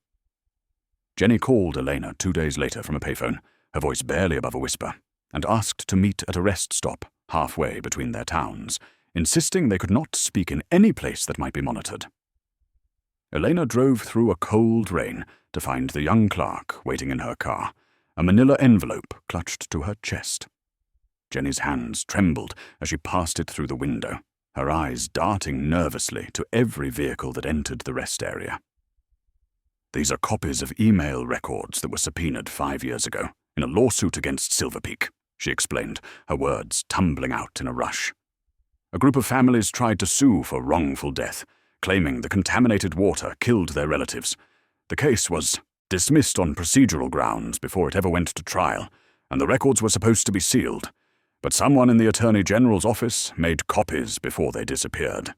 Jenny called Elena 2 days later from a payphone, her voice barely above a whisper, and asked to meet at a rest stop halfway between their towns, insisting they could not speak in any place that might be monitored. Elena drove through a cold rain to find the young clerk waiting in her car, a manila envelope clutched to her chest. Jenny's hands trembled as she passed it through the window, her eyes darting nervously to every vehicle that entered the rest area. "These are copies of email records that were subpoenaed 5 years ago in a lawsuit against Silver Peak," she explained, her words tumbling out in a rush. A group of families tried to sue for wrongful death, claiming the contaminated water killed their relatives. The case was dismissed on procedural grounds before it ever went to trial, and the records were supposed to be sealed. But someone in the Attorney General's office made copies before they disappeared.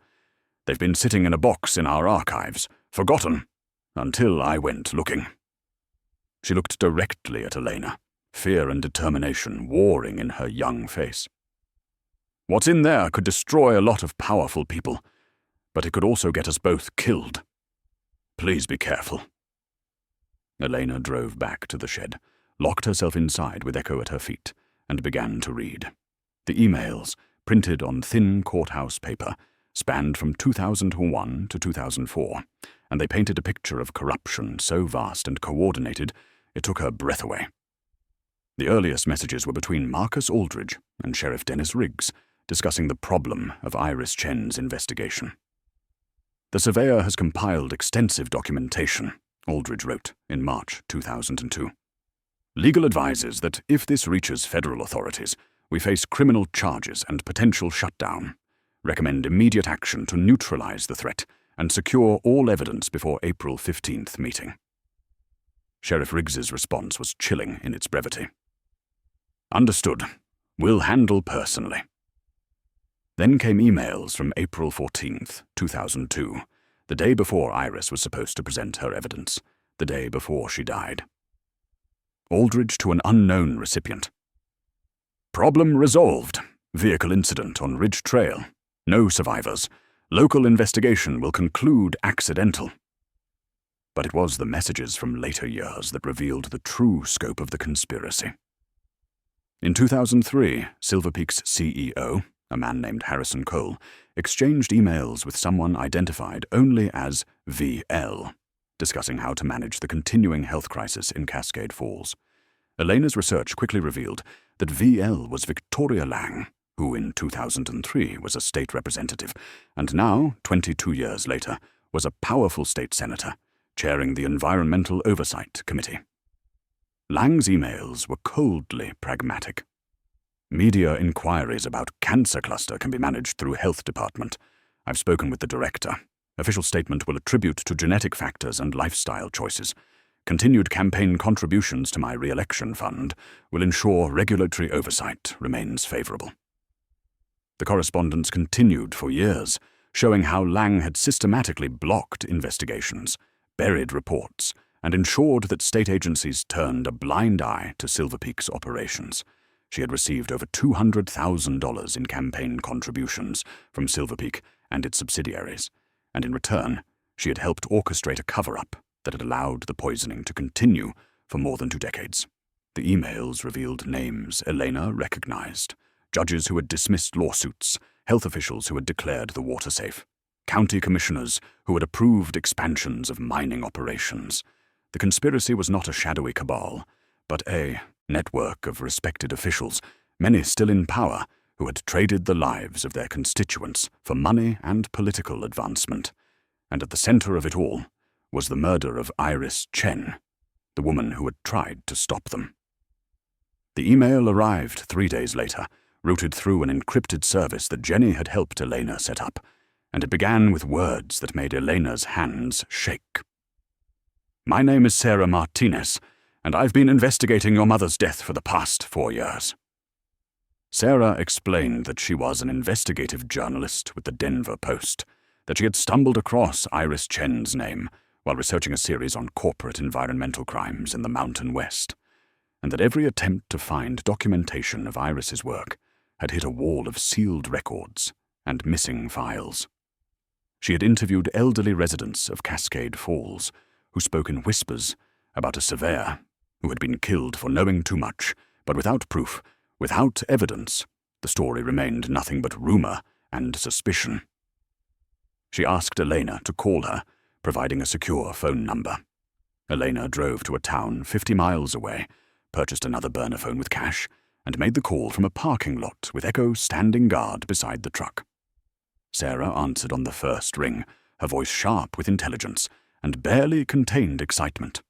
They've been sitting in a box in our archives, forgotten, until I went looking. She looked directly at Elena, fear and determination warring in her young face. "What's in there could destroy a lot of powerful people, but it could also get us both killed. Please be careful." Elena drove back to the shed, locked herself inside with Echo at her feet, and began to read. The emails, printed on thin courthouse paper, spanned from 2001 to 2004, and they painted a picture of corruption so vast and coordinated it took her breath away. The earliest messages were between Marcus Aldridge and Sheriff Dennis Riggs, discussing the problem of Iris Chen's investigation. "The surveyor has compiled extensive documentation," Aldridge wrote in March 2002. "Legal advises that if this reaches federal authorities, we face criminal charges and potential shutdown. Recommend immediate action to neutralize the threat and secure all evidence before April 15th meeting." Sheriff Riggs's response was chilling in its brevity. "Understood. We'll handle personally." Then came emails from April 14th, 2002, the day before Iris was supposed to present her evidence, the day before she died. Aldridge to an unknown recipient. Problem resolved. Vehicle incident on Ridge Trail. No survivors. Local investigation will conclude accidental. But it was the messages from later years that revealed the true scope of the conspiracy. In 2003, Silver Peak's CEO, a man named Harrison Cole, exchanged emails with someone identified only as VL, discussing how to manage the continuing health crisis in Cascade Falls. Elena's research quickly revealed that VL was Victoria Lang, who in 2003 was a state representative, and now, 22 years later, was a powerful state senator, chairing the Environmental Oversight Committee. Lang's emails were coldly pragmatic. Media inquiries about cancer cluster can be managed through health department. I've spoken with the director. Official statement will attribute to genetic factors and lifestyle choices. Continued campaign contributions to my re-election fund will ensure regulatory oversight remains favorable. The correspondence continued for years, showing how Lang had systematically blocked investigations, buried reports, and ensured that state agencies turned a blind eye to Silver Peak's operations. She had received over $200,000 in campaign contributions from Silver Peak and its subsidiaries, and in return, she had helped orchestrate a cover-up that had allowed the poisoning to continue for more than 2 decades. The emails revealed names Elena recognized, judges who had dismissed lawsuits, health officials who had declared the water safe, county commissioners who had approved expansions of mining operations. The conspiracy was not a shadowy cabal, but a network of respected officials, many still in power, who had traded the lives of their constituents for money and political advancement. And at the center of it all was the murder of Iris Chen, the woman who had tried to stop them. The email arrived 3 days later, routed through an encrypted service that Jenny had helped Elena set up, and it began with words that made Elena's hands shake. "My name is Sarah Martinez, and I've been investigating your mother's death for the past 4 years." Sarah explained that she was an investigative journalist with the Denver Post, that she had stumbled across Iris Chen's name while researching a series on corporate environmental crimes in the Mountain West, and that every attempt to find documentation of Iris's work had hit a wall of sealed records and missing files. She had interviewed elderly residents of Cascade Falls who spoke in whispers about a surveyor who had been killed for knowing too much, but without proof, without evidence. The story remained nothing but rumor and suspicion. She asked Elena to call her, providing a secure phone number. Elena drove to a town 50 miles away, purchased another burner phone with cash, and made the call from a parking lot with Echo standing guard beside the truck. Sarah answered on the first ring, her voice sharp with intelligence and barely contained excitement.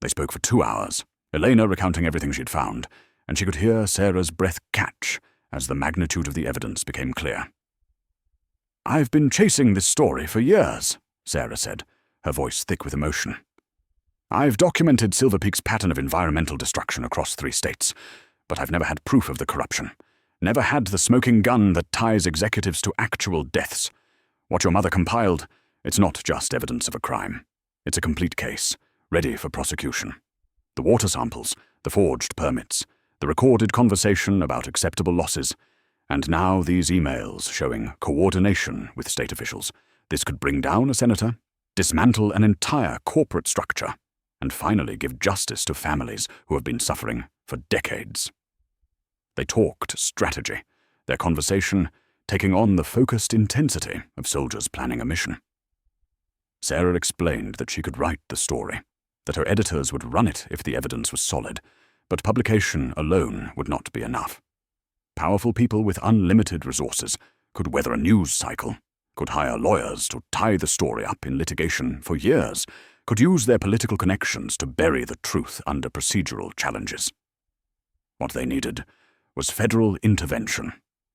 They spoke for 2 hours, Elena recounting everything she'd found, and she could hear Sarah's breath catch as the magnitude of the evidence became clear. "I've been chasing this story for years," Sarah said, her voice thick with emotion. "I've documented Silver Peak's pattern of environmental destruction across 3 states, but I've never had proof of the corruption, never had the smoking gun that ties executives to actual deaths. What your mother compiled, it's not just evidence of a crime. It's a complete case, ready for prosecution. The water samples, the forged permits, the recorded conversation about acceptable losses, and now these emails showing coordination with state officials. This could bring down a senator, dismantle an entire corporate structure, and finally give justice to families who have been suffering for decades." They talked strategy, their conversation taking on the focused intensity of soldiers planning a mission. Sarah explained that she could write the story, that her editors would run it if the evidence was solid, but publication alone would not be enough. Powerful people with unlimited resources could weather a news cycle, could hire lawyers to tie the story up in litigation for years, could use their political connections to bury the truth under procedural challenges. What they needed was federal intervention,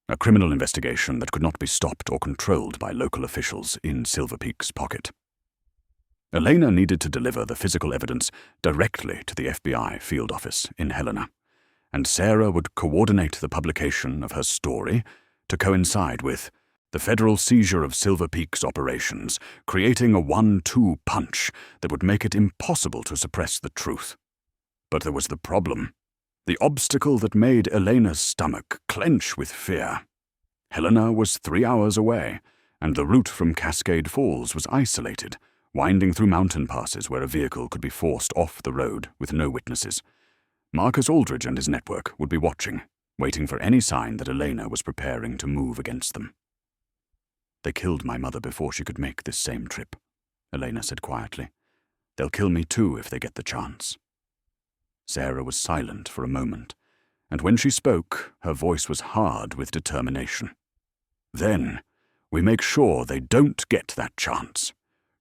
a criminal investigation that could not be stopped or controlled by local officials in Silver Peak's pocket. Elena needed to deliver the physical evidence directly to the FBI field office in Helena, and Sarah would coordinate the publication of her story to coincide with the federal seizure of Silver Peak's operations, creating a 1-2 punch that would make it impossible to suppress the truth. But there was the problem. The obstacle that made Elena's stomach clench with fear. Helena was 3 hours away, and the route from Cascade Falls was isolated, winding through mountain passes where a vehicle could be forced off the road with no witnesses. Marcus Aldridge and his network would be watching, waiting for any sign that Elena was preparing to move against them. "They killed my mother before she could make this same trip," Elena said quietly. "They'll kill me too if they get the chance." Sarah was silent for a moment, and when she spoke, her voice was hard with determination. "Then, we make sure they don't get that chance.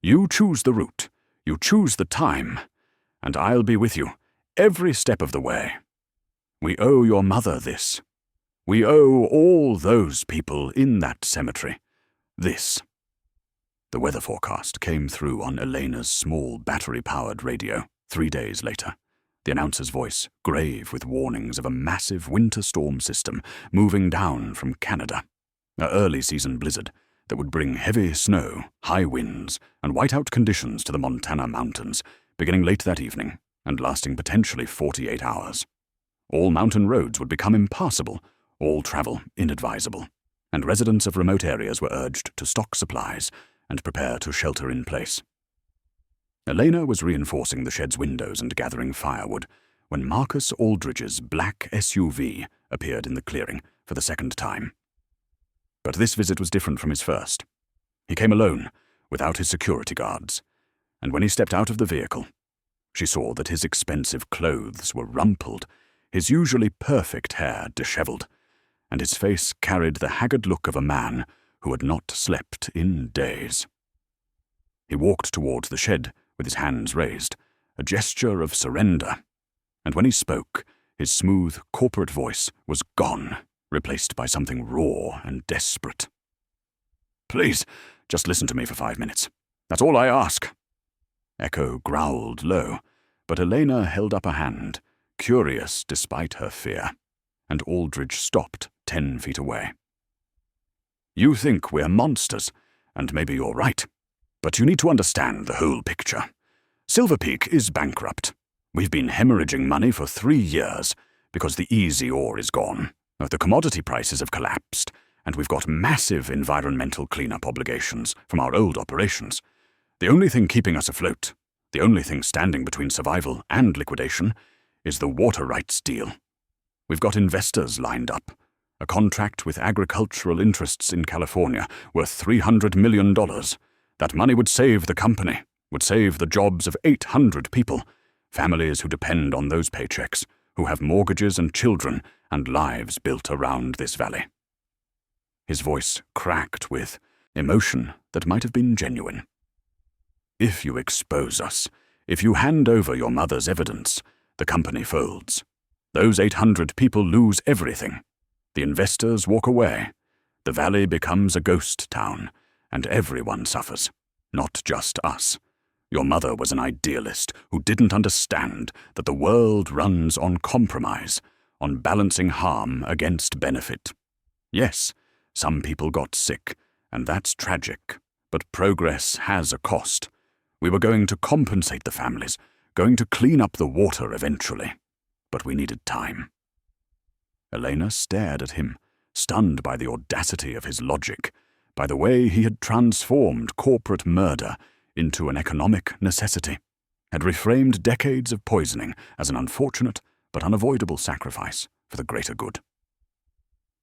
You choose the route, you choose the time, and I'll be with you every step of the way. We owe your mother this. We owe all those people in that cemetery this." The weather forecast came through on Elena's small battery-powered radio 3 days later. The announcer's voice, grave with warnings of a massive winter storm system moving down from Canada. An early-season blizzard that would bring heavy snow, high winds, and whiteout conditions to the Montana mountains, beginning late that evening and lasting potentially 48 hours. All mountain roads would become impassable, all travel inadvisable, and residents of remote areas were urged to stock supplies and prepare to shelter in place. Elena was reinforcing the shed's windows and gathering firewood when Marcus Aldridge's black SUV appeared in the clearing for the second time. But this visit was different from his first. He came alone, without his security guards, and when he stepped out of the vehicle, she saw that his expensive clothes were rumpled, his usually perfect hair disheveled, and his face carried the haggard look of a man who had not slept in days. He walked towards the shed with his hands raised, a gesture of surrender, and when he spoke, his smooth corporate voice was gone, replaced by something raw and desperate. "Please, just listen to me for 5 minutes. That's all I ask." Echo growled low, but Elena held up a hand, curious despite her fear, and Aldridge stopped 10 feet away. "You think we're monsters, and maybe you're right. But you need to understand the whole picture. Silver Peak is bankrupt. We've been hemorrhaging money for 3 years because the easy ore is gone. The commodity prices have collapsed, and we've got massive environmental cleanup obligations from our old operations. The only thing keeping us afloat, the only thing standing between survival and liquidation, is the water rights deal. We've got investors lined up. A contract with agricultural interests in California worth $300 million. That money would save the company, would save the jobs of 800 people, families who depend on those paychecks, who have mortgages and children and lives built around this valley." His voice cracked with emotion that might have been genuine. "If you expose us, if you hand over your mother's evidence, the company folds. Those 800 people lose everything. The investors walk away. The valley becomes a ghost town, and everyone suffers, not just us. Your mother was an idealist who didn't understand that the world runs on compromise, on balancing harm against benefit. Yes, some people got sick, and that's tragic, but progress has a cost. We were going to compensate the families, going to clean up the water eventually, but we needed time." Elena stared at him, stunned by the audacity of his logic, by the way he had transformed corporate murder into an economic necessity, had reframed decades of poisoning as an unfortunate but unavoidable sacrifice for the greater good.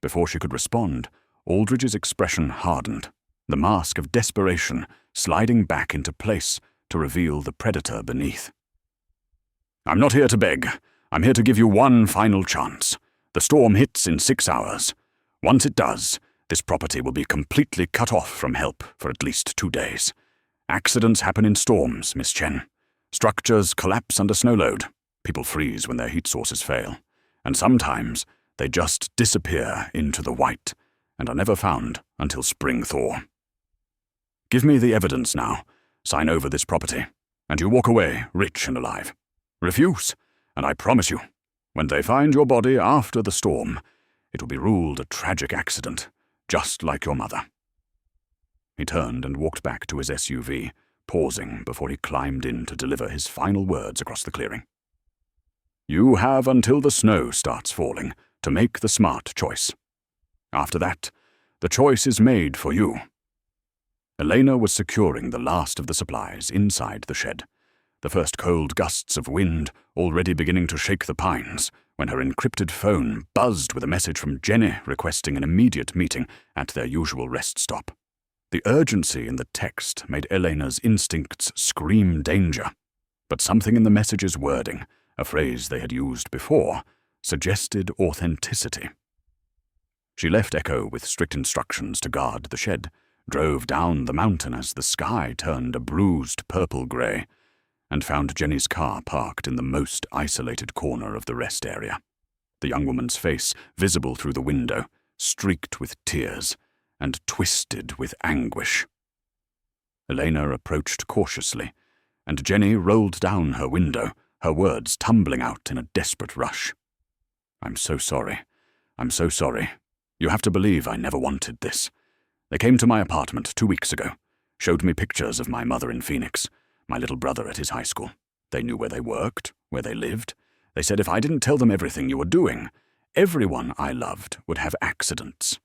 Before she could respond, Aldridge's expression hardened, the mask of desperation sliding back into place to reveal the predator beneath. "I'm not here to beg. I'm here to give you one final chance. The storm hits in 6 hours. Once it does, this property will be completely cut off from help for at least 2 days. Accidents happen in storms, Miss Chen. Structures collapse under snow load. People freeze when their heat sources fail. And sometimes they just disappear into the white and are never found until spring thaw. Give me the evidence now. Sign over this property, and you walk away rich and alive. Refuse, and I promise you, when they find your body after the storm, it will be ruled a tragic accident, just like your mother." He turned and walked back to his SUV, pausing before he climbed in to deliver his final words across the clearing. You have until the snow starts falling to make the smart choice. After that, the choice is made for you." Elena was securing the last of the supplies inside the shed, the first cold gusts of wind already beginning to shake the pines, when her encrypted phone buzzed with a message from Jenny requesting an immediate meeting at their usual rest stop. The urgency in the text made Elena's instincts scream danger, but something in the message's wording, a phrase they had used before, suggested authenticity. She left Echo with strict instructions to guard the shed, drove down the mountain as the sky turned a bruised purple-grey, and found Jenny's car parked in the most isolated corner of the rest area. The young woman's face, visible through the window, streaked with tears and twisted with anguish. Elena approached cautiously, and Jenny rolled down her window, her words tumbling out in a desperate rush. "I'm so sorry. I'm so sorry. You have to believe I never wanted this. They came to my apartment 2 weeks ago, showed me pictures of my mother in Phoenix, my little brother at his high school. They knew where they worked, where they lived. They said if I didn't tell them everything you were doing, everyone I loved would have accidents.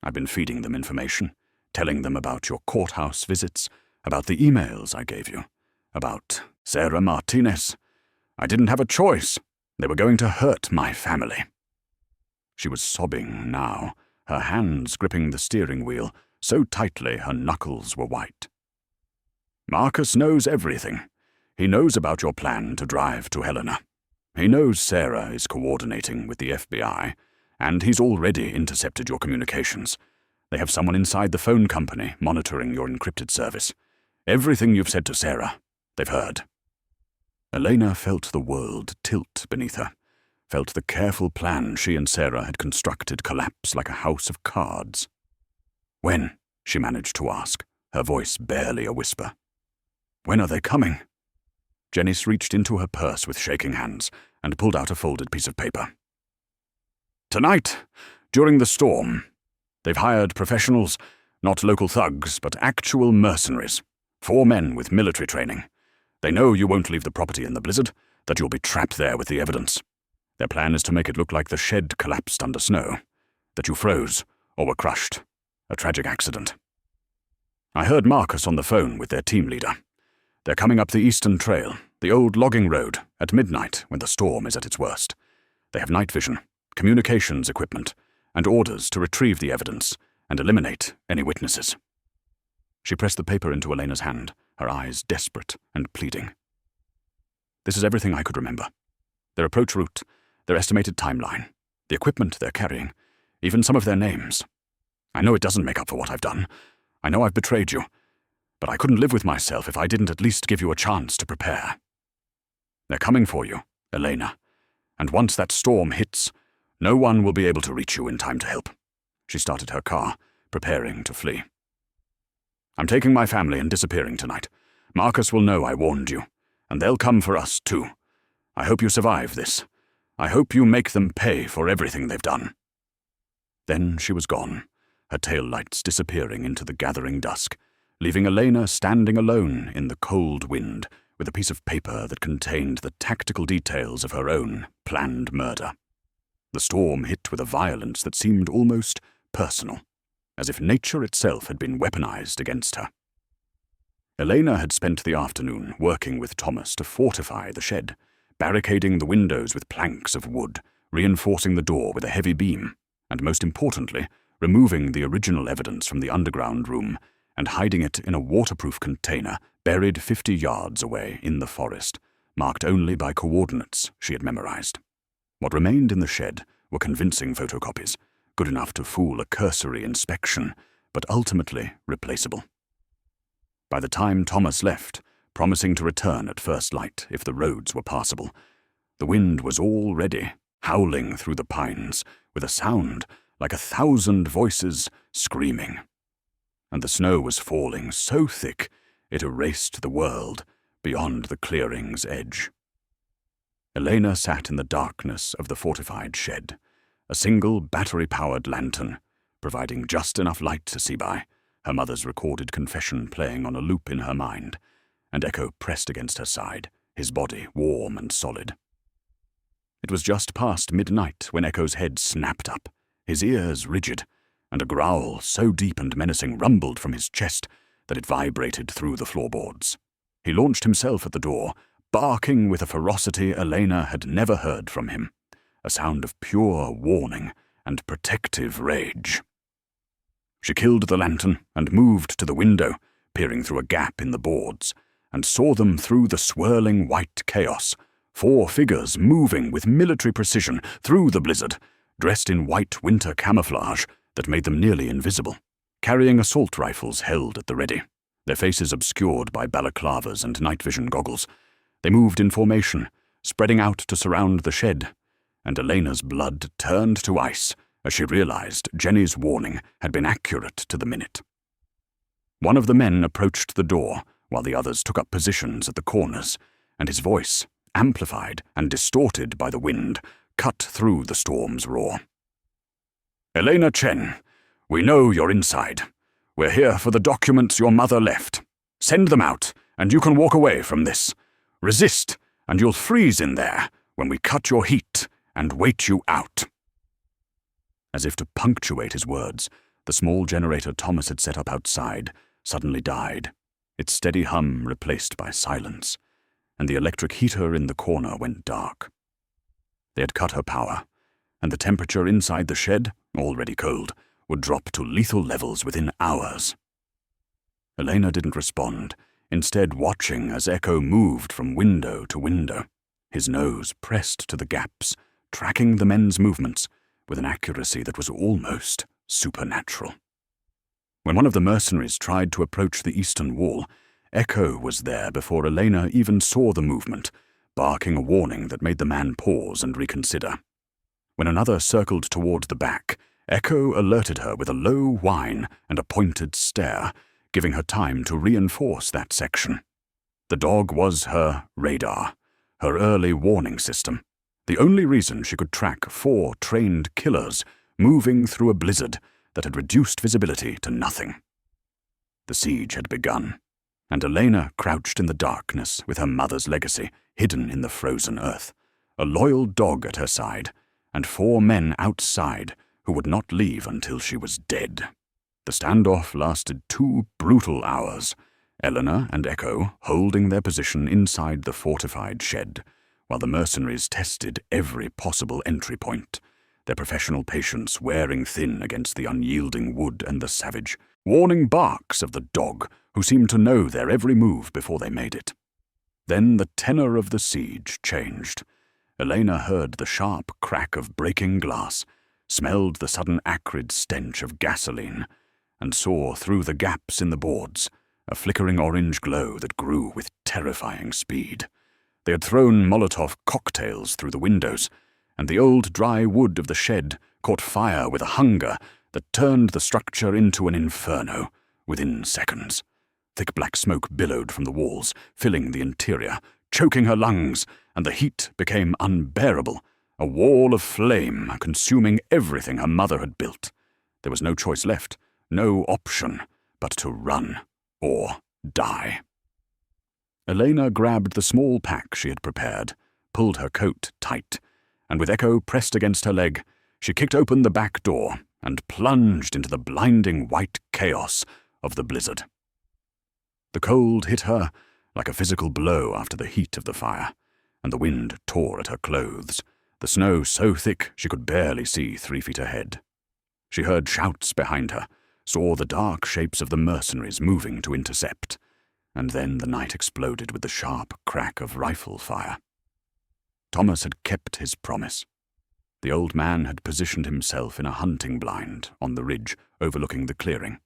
I've been feeding them information, telling them about your courthouse visits, about the emails I gave you, about Sarah Martinez. I didn't have a choice. They were going to hurt my family." She was sobbing now, her hands gripping the steering wheel so tightly her knuckles were white. "Marcus knows everything. He knows about your plan to drive to Helena. He knows Sarah is coordinating with the FBI, and he's already intercepted your communications. They have someone inside the phone company monitoring your encrypted service. Everything you've said to Sarah, they've heard." Elena felt the world tilt beneath her, felt the careful plan she and Sarah had constructed collapse like a house of cards. "When?" she managed to ask, her voice barely a whisper. "When are they coming?" Janice reached into her purse with shaking hands and pulled out a folded piece of paper. "Tonight, during the storm. They've hired professionals, not local thugs, but actual mercenaries. 4 men with military training. They know you won't leave the property in the blizzard, that you'll be trapped there with the evidence. Their plan is to make it look like the shed collapsed under snow, that you froze or were crushed. A tragic accident. I heard Marcus on the phone with their team leader. They're coming up the Eastern Trail, the old logging road, at midnight when the storm is at its worst. They have night vision, communications equipment, and orders to retrieve the evidence and eliminate any witnesses." She pressed the paper into Elena's hand, her eyes desperate and pleading. "This is everything I could remember. Their approach route, their estimated timeline, the equipment they're carrying, even some of their names. I know it doesn't make up for what I've done. I know I've betrayed you. But I couldn't live with myself if I didn't at least give you a chance to prepare. They're coming for you, Elena, and once that storm hits, no one will be able to reach you in time to help." She started her car, preparing to flee. "I'm taking my family and disappearing tonight. Marcus will know I warned you, and they'll come for us too. I hope you survive this. I hope you make them pay for everything they've done." Then she was gone, her taillights disappearing into the gathering dusk, leaving Elena standing alone in the cold wind with a piece of paper that contained the tactical details of her own planned murder. The storm hit with a violence that seemed almost personal, as if nature itself had been weaponized against her. Elena had spent the afternoon working with Thomas to fortify the shed, barricading the windows with planks of wood, reinforcing the door with a heavy beam, and most importantly, removing the original evidence from the underground room and hiding it in a waterproof container buried 50 yards away in the forest, marked only by coordinates she had memorized. What remained in the shed were convincing photocopies, good enough to fool a cursory inspection, but ultimately replaceable. By the time Thomas left, promising to return at first light if the roads were passable, the wind was already howling through the pines with a sound like 1,000 voices screaming. And the snow was falling so thick it erased the world beyond the clearing's edge. Elena sat in the darkness of the fortified shed, a single battery-powered lantern, providing just enough light to see by, her mother's recorded confession playing on a loop in her mind, and Echo pressed against her side, his body warm and solid. It was just past midnight when Echo's head snapped up, his ears rigid, and a growl so deep and menacing rumbled from his chest that it vibrated through the floorboards. He launched himself at the door, barking with a ferocity Elena had never heard from him, a sound of pure warning and protective rage. She killed the lantern and moved to the window, peering through a gap in the boards, and saw them through the swirling white chaos, 4 figures moving with military precision through the blizzard, dressed in white winter camouflage that made them nearly invisible, carrying assault rifles held at the ready, their faces obscured by balaclavas and night vision goggles. They moved in formation, spreading out to surround the shed, and Elena's blood turned to ice as she realized Jenny's warning had been accurate to the minute. One of the men approached the door while the others took up positions at the corners, and his voice, amplified and distorted by the wind, cut through the storm's roar. "Elena Chen, we know you're inside. We're here for the documents your mother left. Send them out, and you can walk away from this. Resist, and you'll freeze in there when we cut your heat and wait you out." As if to punctuate his words, the small generator Thomas had set up outside suddenly died, its steady hum replaced by silence, and the electric heater in the corner went dark. They had cut her power, and the temperature inside the shed, already cold, would drop to lethal levels within hours. Elena didn't respond, instead watching as Echo moved from window to window, his nose pressed to the gaps, tracking the men's movements with an accuracy that was almost supernatural. When one of the mercenaries tried to approach the eastern wall, Echo was there before Elena even saw the movement, barking a warning that made the man pause and reconsider. When another circled toward the back, Echo alerted her with a low whine and a pointed stare, giving her time to reinforce that section. The dog was her radar, her early warning system, the only reason she could track 4 trained killers moving through a blizzard that had reduced visibility to nothing. The siege had begun, and Elena crouched in the darkness with her mother's legacy hidden in the frozen earth, a loyal dog at her side, and 4 men outside who would not leave until she was dead. The standoff lasted 2 brutal hours, Eleanor and Echo holding their position inside the fortified shed, while the mercenaries tested every possible entry point, their professional patience wearing thin against the unyielding wood and the savage, warning barks of the dog who seemed to know their every move before they made it. Then the tenor of the siege changed. Elena heard the sharp crack of breaking glass, smelled the sudden acrid stench of gasoline, and saw through the gaps in the boards a flickering orange glow that grew with terrifying speed. They had thrown Molotov cocktails through the windows, and the old dry wood of the shed caught fire with a hunger that turned the structure into an inferno within seconds. Thick black smoke billowed from the walls, filling the interior, choking her lungs, and the heat became unbearable, a wall of flame consuming everything her mother had built. There was no choice left, no option but to run or die. Elena grabbed the small pack she had prepared, pulled her coat tight, and with Echo pressed against her leg, she kicked open the back door and plunged into the blinding white chaos of the blizzard. The cold hit her like a physical blow after the heat of the fire, and the wind tore at her clothes, the snow so thick she could barely see 3 feet ahead. She heard shouts behind her, saw the dark shapes of the mercenaries moving to intercept, and then the night exploded with the sharp crack of rifle fire. Thomas had kept his promise. The old man had positioned himself in a hunting blind on the ridge overlooking the clearing,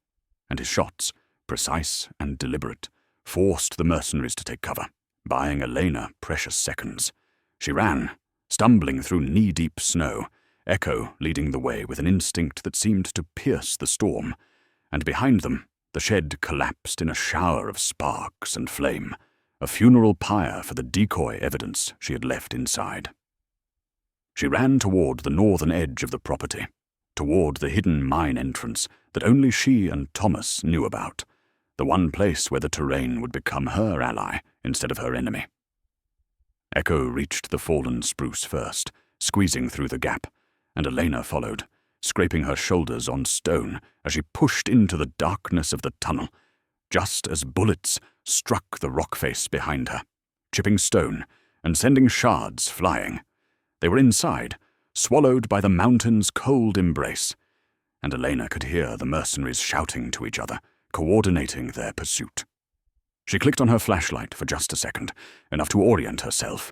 and his shots, precise and deliberate, forced the mercenaries to take cover, buying Elena precious seconds. She ran, stumbling through knee-deep snow, Echo leading the way with an instinct that seemed to pierce the storm, and behind them, the shed collapsed in a shower of sparks and flame, a funeral pyre for the decoy evidence she had left inside. She ran toward the northern edge of the property, toward the hidden mine entrance that only she and Thomas knew about, the one place where the terrain would become her ally instead of her enemy. Echo reached the fallen spruce first, squeezing through the gap, and Elena followed, scraping her shoulders on stone as she pushed into the darkness of the tunnel, just as bullets struck the rock face behind her, chipping stone and sending shards flying. They were inside, swallowed by the mountain's cold embrace, and Elena could hear the mercenaries shouting to each other, coordinating their pursuit. She clicked on her flashlight for just a second, enough to orient herself,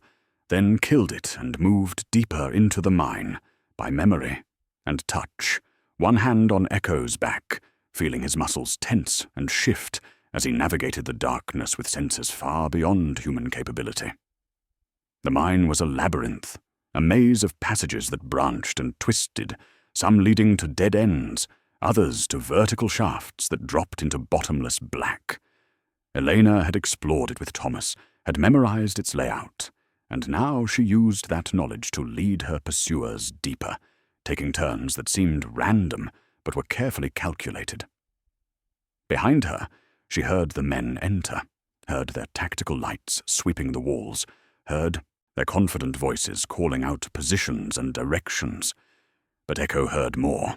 then killed it and moved deeper into the mine, by memory and touch, one hand on Echo's back, feeling his muscles tense and shift as he navigated the darkness with senses far beyond human capability. The mine was a labyrinth, a maze of passages that branched and twisted, some leading to dead ends, others to vertical shafts that dropped into bottomless black. Elena had explored it with Thomas, had memorized its layout, and now she used that knowledge to lead her pursuers deeper, taking turns that seemed random but were carefully calculated. Behind her, she heard the men enter, heard their tactical lights sweeping the walls, heard their confident voices calling out positions and directions. But Echo heard more.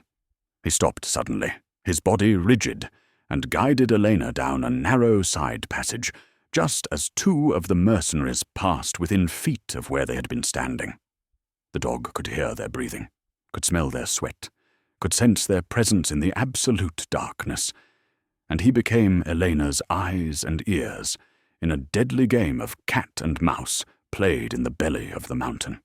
He stopped suddenly, his body rigid, and guided Elena down a narrow side passage, just as two of the mercenaries passed within feet of where they had been standing. The dog could hear their breathing, could smell their sweat, could sense their presence in the absolute darkness, and he became Elena's eyes and ears in a deadly game of cat and mouse played in the belly of the mountain.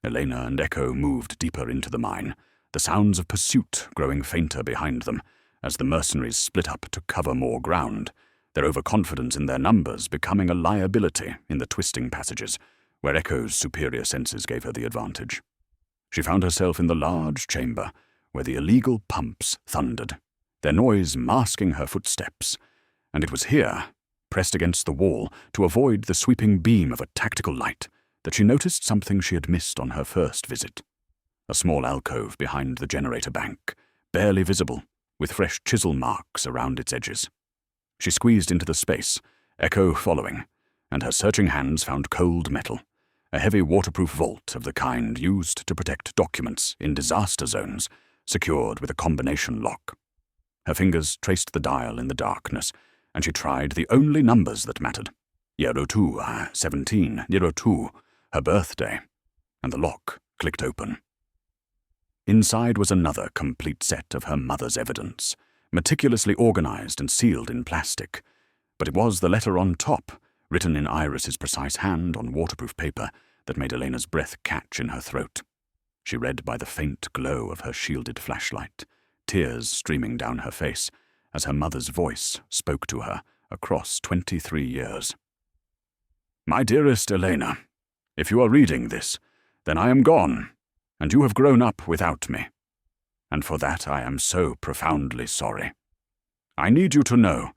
Elena and Echo moved deeper into the mine, the sounds of pursuit growing fainter behind them as the mercenaries split up to cover more ground, their overconfidence in their numbers becoming a liability in the twisting passages, where Echo's superior senses gave her the advantage. She found herself in the large chamber where the illegal pumps thundered, their noise masking her footsteps, and it was here, pressed against the wall to avoid the sweeping beam of a tactical light, that she noticed something she had missed on her first visit. A small alcove behind the generator bank, barely visible, with fresh chisel marks around its edges. She squeezed into the space, Echo following, and her searching hands found cold metal, a heavy waterproof vault of the kind used to protect documents in disaster zones, secured with a combination lock. Her fingers traced the dial in the darkness, and she tried the only numbers that mattered. 02, 17, 02, her birthday, and the lock clicked open. Inside was another complete set of her mother's evidence, meticulously organized and sealed in plastic, but it was the letter on top, written in Iris's precise hand on waterproof paper, that made Elena's breath catch in her throat. She read by the faint glow of her shielded flashlight, tears streaming down her face, as her mother's voice spoke to her across 23 years. My dearest Elena, if you are reading this, then I am gone, and you have grown up without me, and for that I am so profoundly sorry. I need you to know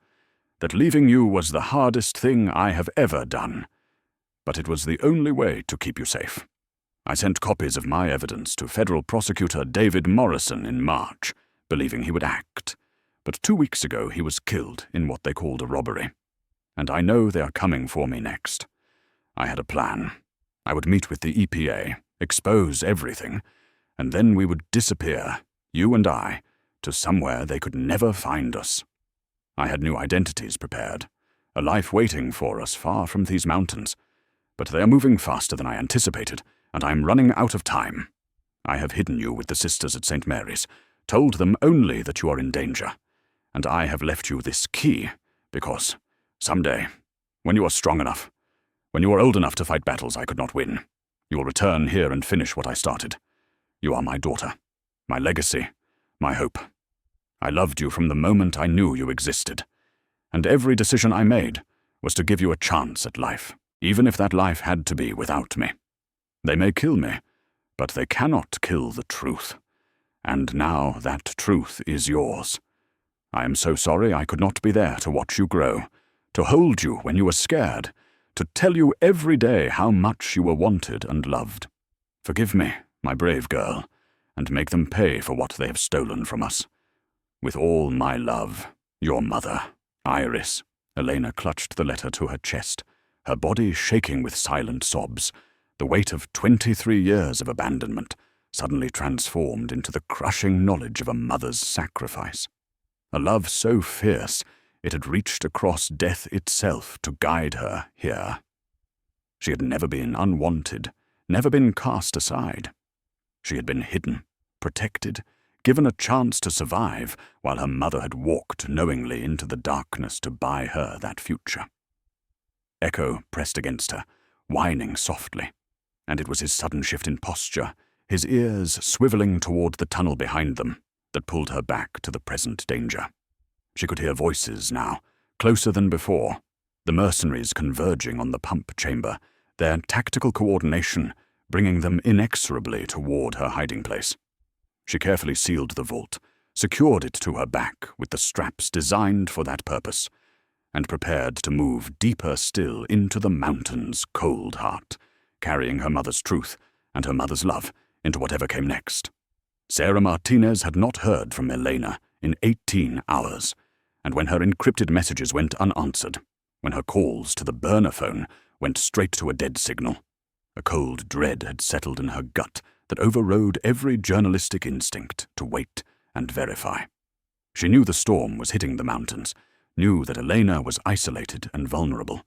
that leaving you was the hardest thing I have ever done, but it was the only way to keep you safe. I sent copies of my evidence to Federal Prosecutor David Morrison in March, believing he would act, but 2 weeks ago he was killed in what they called a robbery, and I know they are coming for me next. I had a plan. I would meet with the EPA, expose everything, and then we would disappear, you and I, to somewhere they could never find us. I had new identities prepared, a life waiting for us far from these mountains, but they are moving faster than I anticipated, and I am running out of time. I have hidden you with the sisters at St. Mary's, told them only that you are in danger, and I have left you this key, because someday, when you are strong enough, when you are old enough to fight battles I could not win, you will return here and finish what I started. You are my daughter, my legacy, my hope. I loved you from the moment I knew you existed, and every decision I made was to give you a chance at life, even if that life had to be without me. They may kill me, but they cannot kill the truth, and now that truth is yours. I am so sorry I could not be there to watch you grow, to hold you when you were scared, to tell you every day how much you were wanted and loved. Forgive me, my brave girl, and make them pay for what they have stolen from us. With all my love, your mother, Iris. Elena clutched the letter to her chest, her body shaking with silent sobs, The weight of 23 years of abandonment suddenly transformed into the crushing knowledge of a mother's sacrifice. A love so fierce it had reached across death itself to guide her here. She had never been unwanted, never been cast aside. She had been hidden, protected, given a chance to survive while her mother had walked knowingly into the darkness to buy her that future. Echo pressed against her, whining softly, and it was his sudden shift in posture, his ears swiveling toward the tunnel behind them, that pulled her back to the present danger. She could hear voices now, closer than before, the mercenaries converging on the pump chamber, their tactical coordination bringing them inexorably toward her hiding place. She carefully sealed the vault, secured it to her back with the straps designed for that purpose, and prepared to move deeper still into the mountain's cold heart, carrying her mother's truth and her mother's love into whatever came next. Sarah Martinez had not heard from Elena in 18 hours, and when her encrypted messages went unanswered, when her calls to the burner phone went straight to a dead signal, a cold dread had settled in her gut that overrode every journalistic instinct to wait and verify. She knew the storm was hitting the mountains, knew that Elena was isolated and vulnerable,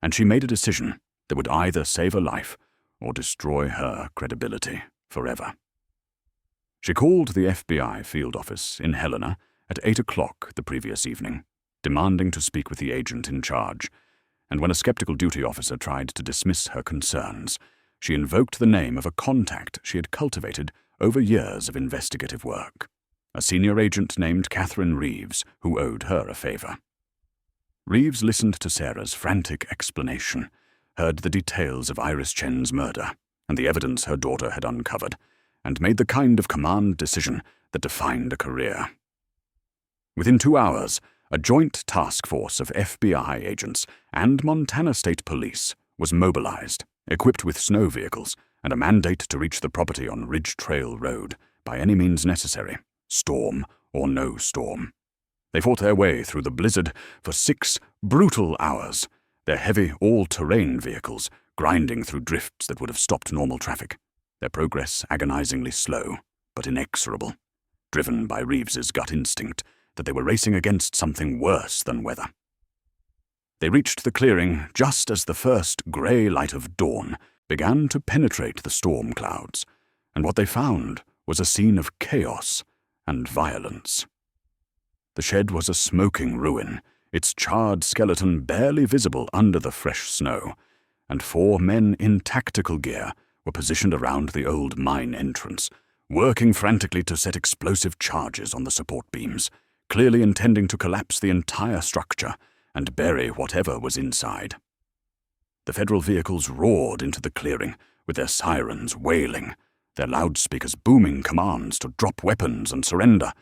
and she made a decision that would either save her life or destroy her credibility forever. She called the FBI field office in Helena at 8 o'clock the previous evening, demanding to speak with the agent in charge, and when a skeptical duty officer tried to dismiss her concerns, she invoked the name of a contact she had cultivated over years of investigative work, a senior agent named Catherine Reeves, who owed her a favor. Reeves listened to Sarah's frantic explanation, heard the details of Iris Chen's murder and the evidence her daughter had uncovered, and made the kind of command decision that defined a career. Within 2 hours, a joint task force of FBI agents and Montana State Police was mobilized, equipped with snow vehicles and a mandate to reach the property on Ridge Trail Road by any means necessary, storm or no storm. They fought their way through the blizzard for 6 brutal hours, their heavy all-terrain vehicles grinding through drifts that would have stopped normal traffic, their progress agonizingly slow but inexorable, driven by Reeves's gut instinct that they were racing against something worse than weather. They reached the clearing just as the first grey light of dawn began to penetrate the storm clouds, and what they found was a scene of chaos and violence. The shed was a smoking ruin, its charred skeleton barely visible under the fresh snow, and 4 men in tactical gear were positioned around the old mine entrance, working frantically to set explosive charges on the support beams, clearly intending to collapse the entire structure and bury whatever was inside. The federal vehicles roared into the clearing, with their sirens wailing, their loudspeakers booming commands to drop weapons and surrender,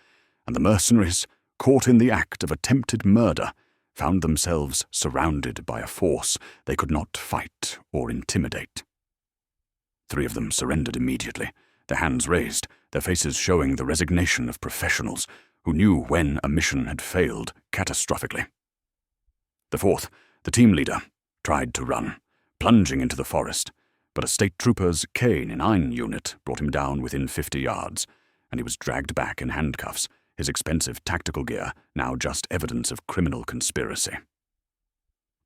and the mercenaries, caught in the act of attempted murder, found themselves surrounded by a force they could not fight or intimidate. 3 of them surrendered immediately, their hands raised, their faces showing the resignation of professionals who knew when a mission had failed catastrophically. The 4th, the team leader, tried to run, plunging into the forest, but a state trooper's K-9 unit brought him down within 50 yards, and he was dragged back in handcuffs, his expensive tactical gear now just evidence of criminal conspiracy.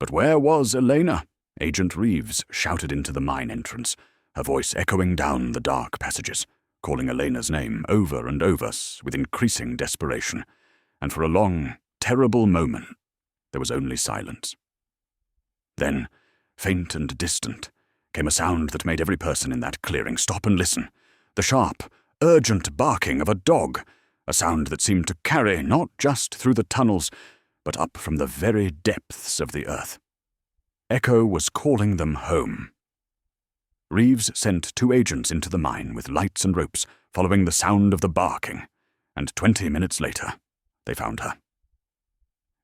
But where was Elena? Agent Reeves shouted into the mine entrance, her voice echoing down the dark passages, calling Elena's name over and over with increasing desperation, and for a long, terrible moment, there was only silence. Then, faint and distant, came a sound that made every person in that clearing stop and listen, the sharp, urgent barking of a dog, a sound that seemed to carry not just through the tunnels, but up from the very depths of the earth. Echo was calling them home. Reeves sent 2 agents into the mine with lights and ropes, following the sound of the barking, and 20 minutes later, they found her.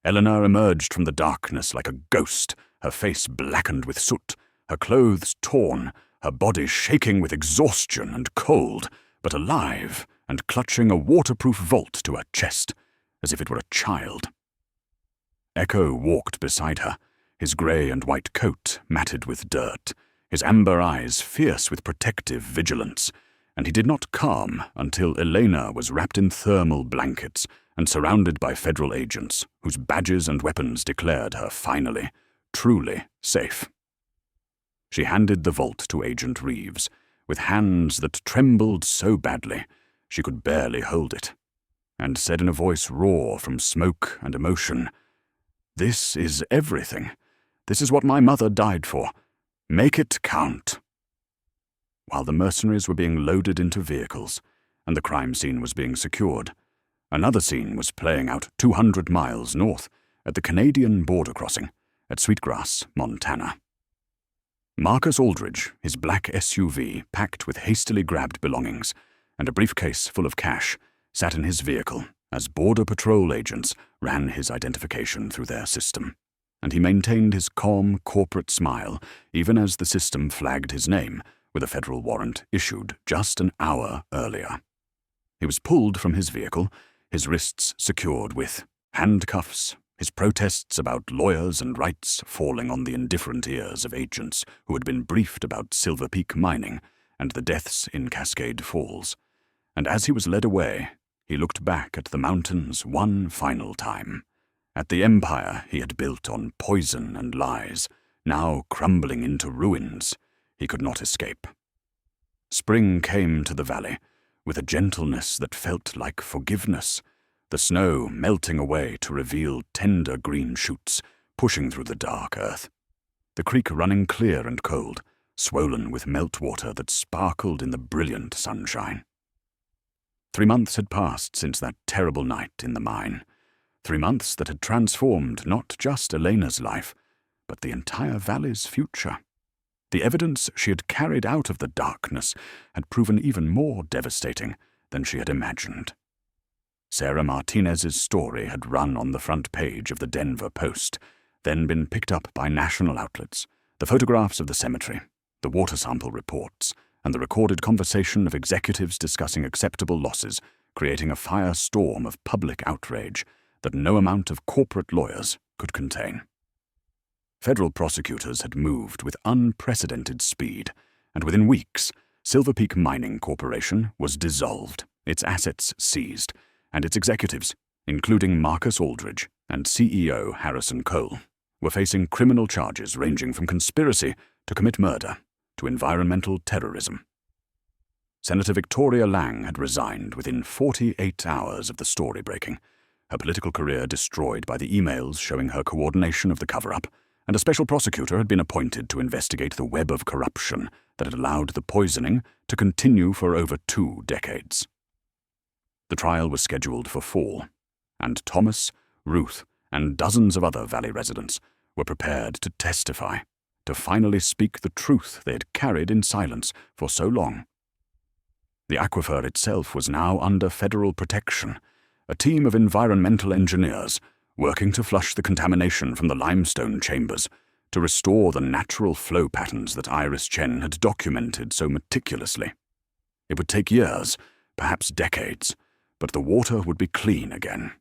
Eleanor emerged from the darkness like a ghost, her face blackened with soot, her clothes torn, her body shaking with exhaustion and cold, but alive and clutching a waterproof vault to her chest, as if it were a child. Echo walked beside her, his grey and white coat matted with dirt, his amber eyes fierce with protective vigilance, and he did not calm until Elena was wrapped in thermal blankets and surrounded by federal agents whose badges and weapons declared her finally, truly safe. She handed the vault to Agent Reeves, with hands that trembled so badly she could barely hold it, and said in a voice raw from smoke and emotion, "This is everything. This is what my mother died for. Make it count." While the mercenaries were being loaded into vehicles and the crime scene was being secured, another scene was playing out 200 miles north at the Canadian border crossing at Sweetgrass, Montana. Marcus Aldridge, his black SUV packed with hastily grabbed belongings and a briefcase full of cash, sat in his vehicle as Border Patrol agents ran his identification through their system, and he maintained his calm corporate smile even as the system flagged his name with a federal warrant issued just an hour earlier. He was pulled from his vehicle, his wrists secured with handcuffs, his protests about lawyers and rights falling on the indifferent ears of agents who had been briefed about Silver Peak mining and the deaths in Cascade Falls. And as he was led away, he looked back at the mountains one final time, at the empire he had built on poison and lies, now crumbling into ruins he could not escape. Spring came to the valley with a gentleness that felt like forgiveness, the snow melting away to reveal tender green shoots pushing through the dark earth, the creek running clear and cold, swollen with meltwater that sparkled in the brilliant sunshine. 3 months had passed since that terrible night in the mine, 3 months that had transformed not just Elena's life, but the entire valley's future. The evidence she had carried out of the darkness had proven even more devastating than she had imagined. Sarah Martinez's story had run on the front page of the Denver Post, then been picked up by national outlets, the photographs of the cemetery, the water sample reports, and the recorded conversation of executives discussing acceptable losses, creating a firestorm of public outrage that no amount of corporate lawyers could contain. Federal prosecutors had moved with unprecedented speed, and within weeks, Silver Peak Mining Corporation was dissolved, its assets seized, and its executives, including Marcus Aldridge and CEO Harrison Cole, were facing criminal charges ranging from conspiracy to commit murder to environmental terrorism. Senator Victoria Lang had resigned within 48 hours of the story breaking, her political career destroyed by the emails showing her coordination of the cover-up, and a special prosecutor had been appointed to investigate the web of corruption that had allowed the poisoning to continue for over 2 decades. The trial was scheduled for fall, and Thomas, Ruth, and dozens of other Valley residents were prepared to testify, to finally speak the truth they had carried in silence for so long. The aquifer itself was now under federal protection, a team of environmental engineers working to flush the contamination from the limestone chambers to restore the natural flow patterns that Iris Chen had documented so meticulously. It would take years, perhaps decades, but the water would be clean again.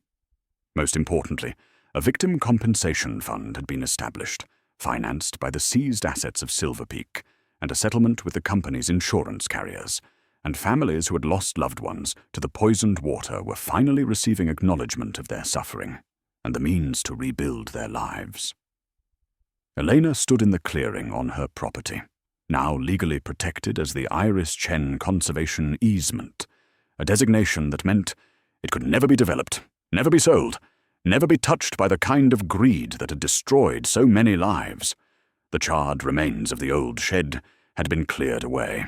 Most importantly, a victim compensation fund had been established, financed by the seized assets of Silver Peak, and a settlement with the company's insurance carriers, and families who had lost loved ones to the poisoned water were finally receiving acknowledgement of their suffering and the means to rebuild their lives. Elena stood in the clearing on her property, now legally protected as the Iris Chen Conservation Easement, a designation that meant it could never be developed, never be sold, never be touched by the kind of greed that had destroyed so many lives. The charred remains of the old shed had been cleared away,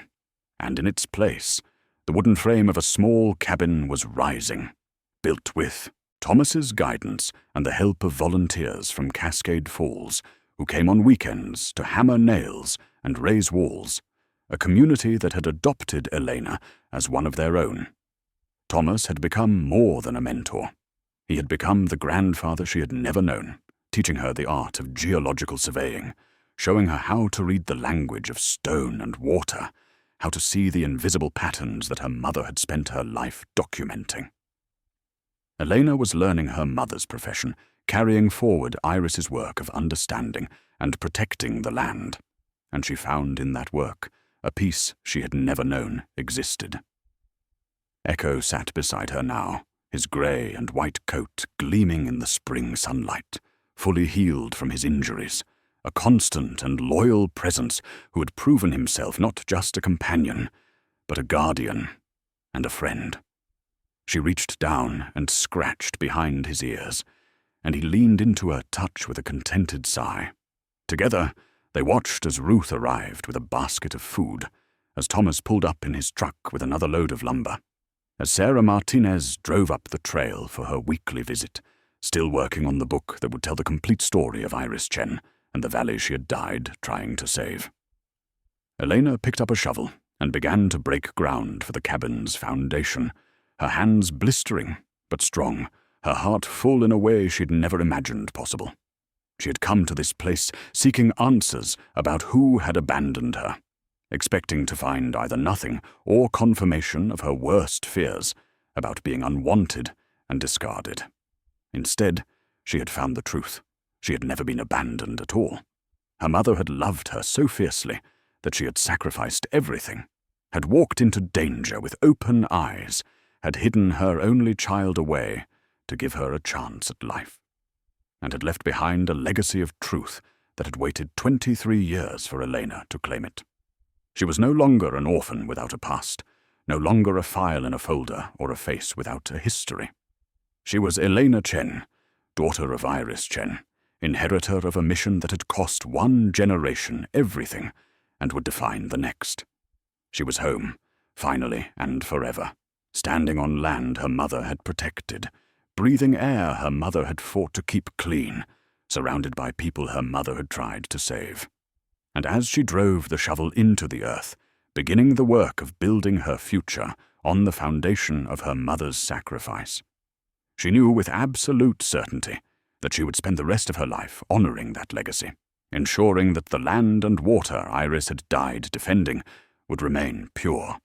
and in its place, the wooden frame of a small cabin was rising, built with Thomas's guidance and the help of volunteers from Cascade Falls, who came on weekends to hammer nails and raise walls, a community that had adopted Elena as one of their own. Thomas had become more than a mentor. He had become the grandfather she had never known, teaching her the art of geological surveying, showing her how to read the language of stone and water, how to see the invisible patterns that her mother had spent her life documenting. Elena was learning her mother's profession, carrying forward Iris's work of understanding and protecting the land. and she found in that work a peace she had never known existed. Echo sat beside her now, his grey and white coat gleaming in the spring sunlight, fully healed from his injuries, a constant and loyal presence who had proven himself not just a companion, but a guardian and a friend. She reached down and scratched behind his ears, and he leaned into her touch with a contented sigh. Together, they watched as Ruth arrived with a basket of food, as Thomas pulled up in his truck with another load of lumber, as Sarah Martinez drove up the trail for her weekly visit, still working on the book that would tell the complete story of Iris Chen and the valley she had died trying to save. Elena picked up a shovel and began to break ground for the cabin's foundation, her hands blistering but strong, her heart full in a way she'd never imagined possible. She had come to this place seeking answers about who had abandoned her, expecting to find either nothing or confirmation of her worst fears about being unwanted and discarded. Instead, she had found the truth. She had never been abandoned at all. Her mother had loved her so fiercely that she had sacrificed everything, had walked into danger with open eyes, had hidden her only child away to give her a chance at life, and had left behind a legacy of truth that had waited 23 years for Elena to claim it. She was no longer an orphan without a past, no longer a file in a folder or a face without a history. She was Elena Chen, daughter of Iris Chen, inheritor of a mission that had cost one generation everything and would define the next. She was home, finally and forever, standing on land her mother had protected, breathing air her mother had fought to keep clean, surrounded by people her mother had tried to save. And as she drove the shovel into the earth, beginning the work of building her future on the foundation of her mother's sacrifice, she knew with absolute certainty that she would spend the rest of her life honoring that legacy, ensuring that the land and water Iris had died defending would remain pure,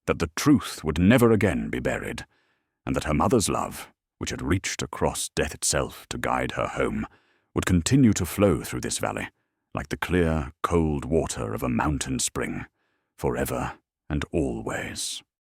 that the truth would never again be buried, and that her mother's love, which had reached across death itself to guide her home, would continue to flow through this valley, like the clear, cold water of a mountain spring, forever and always.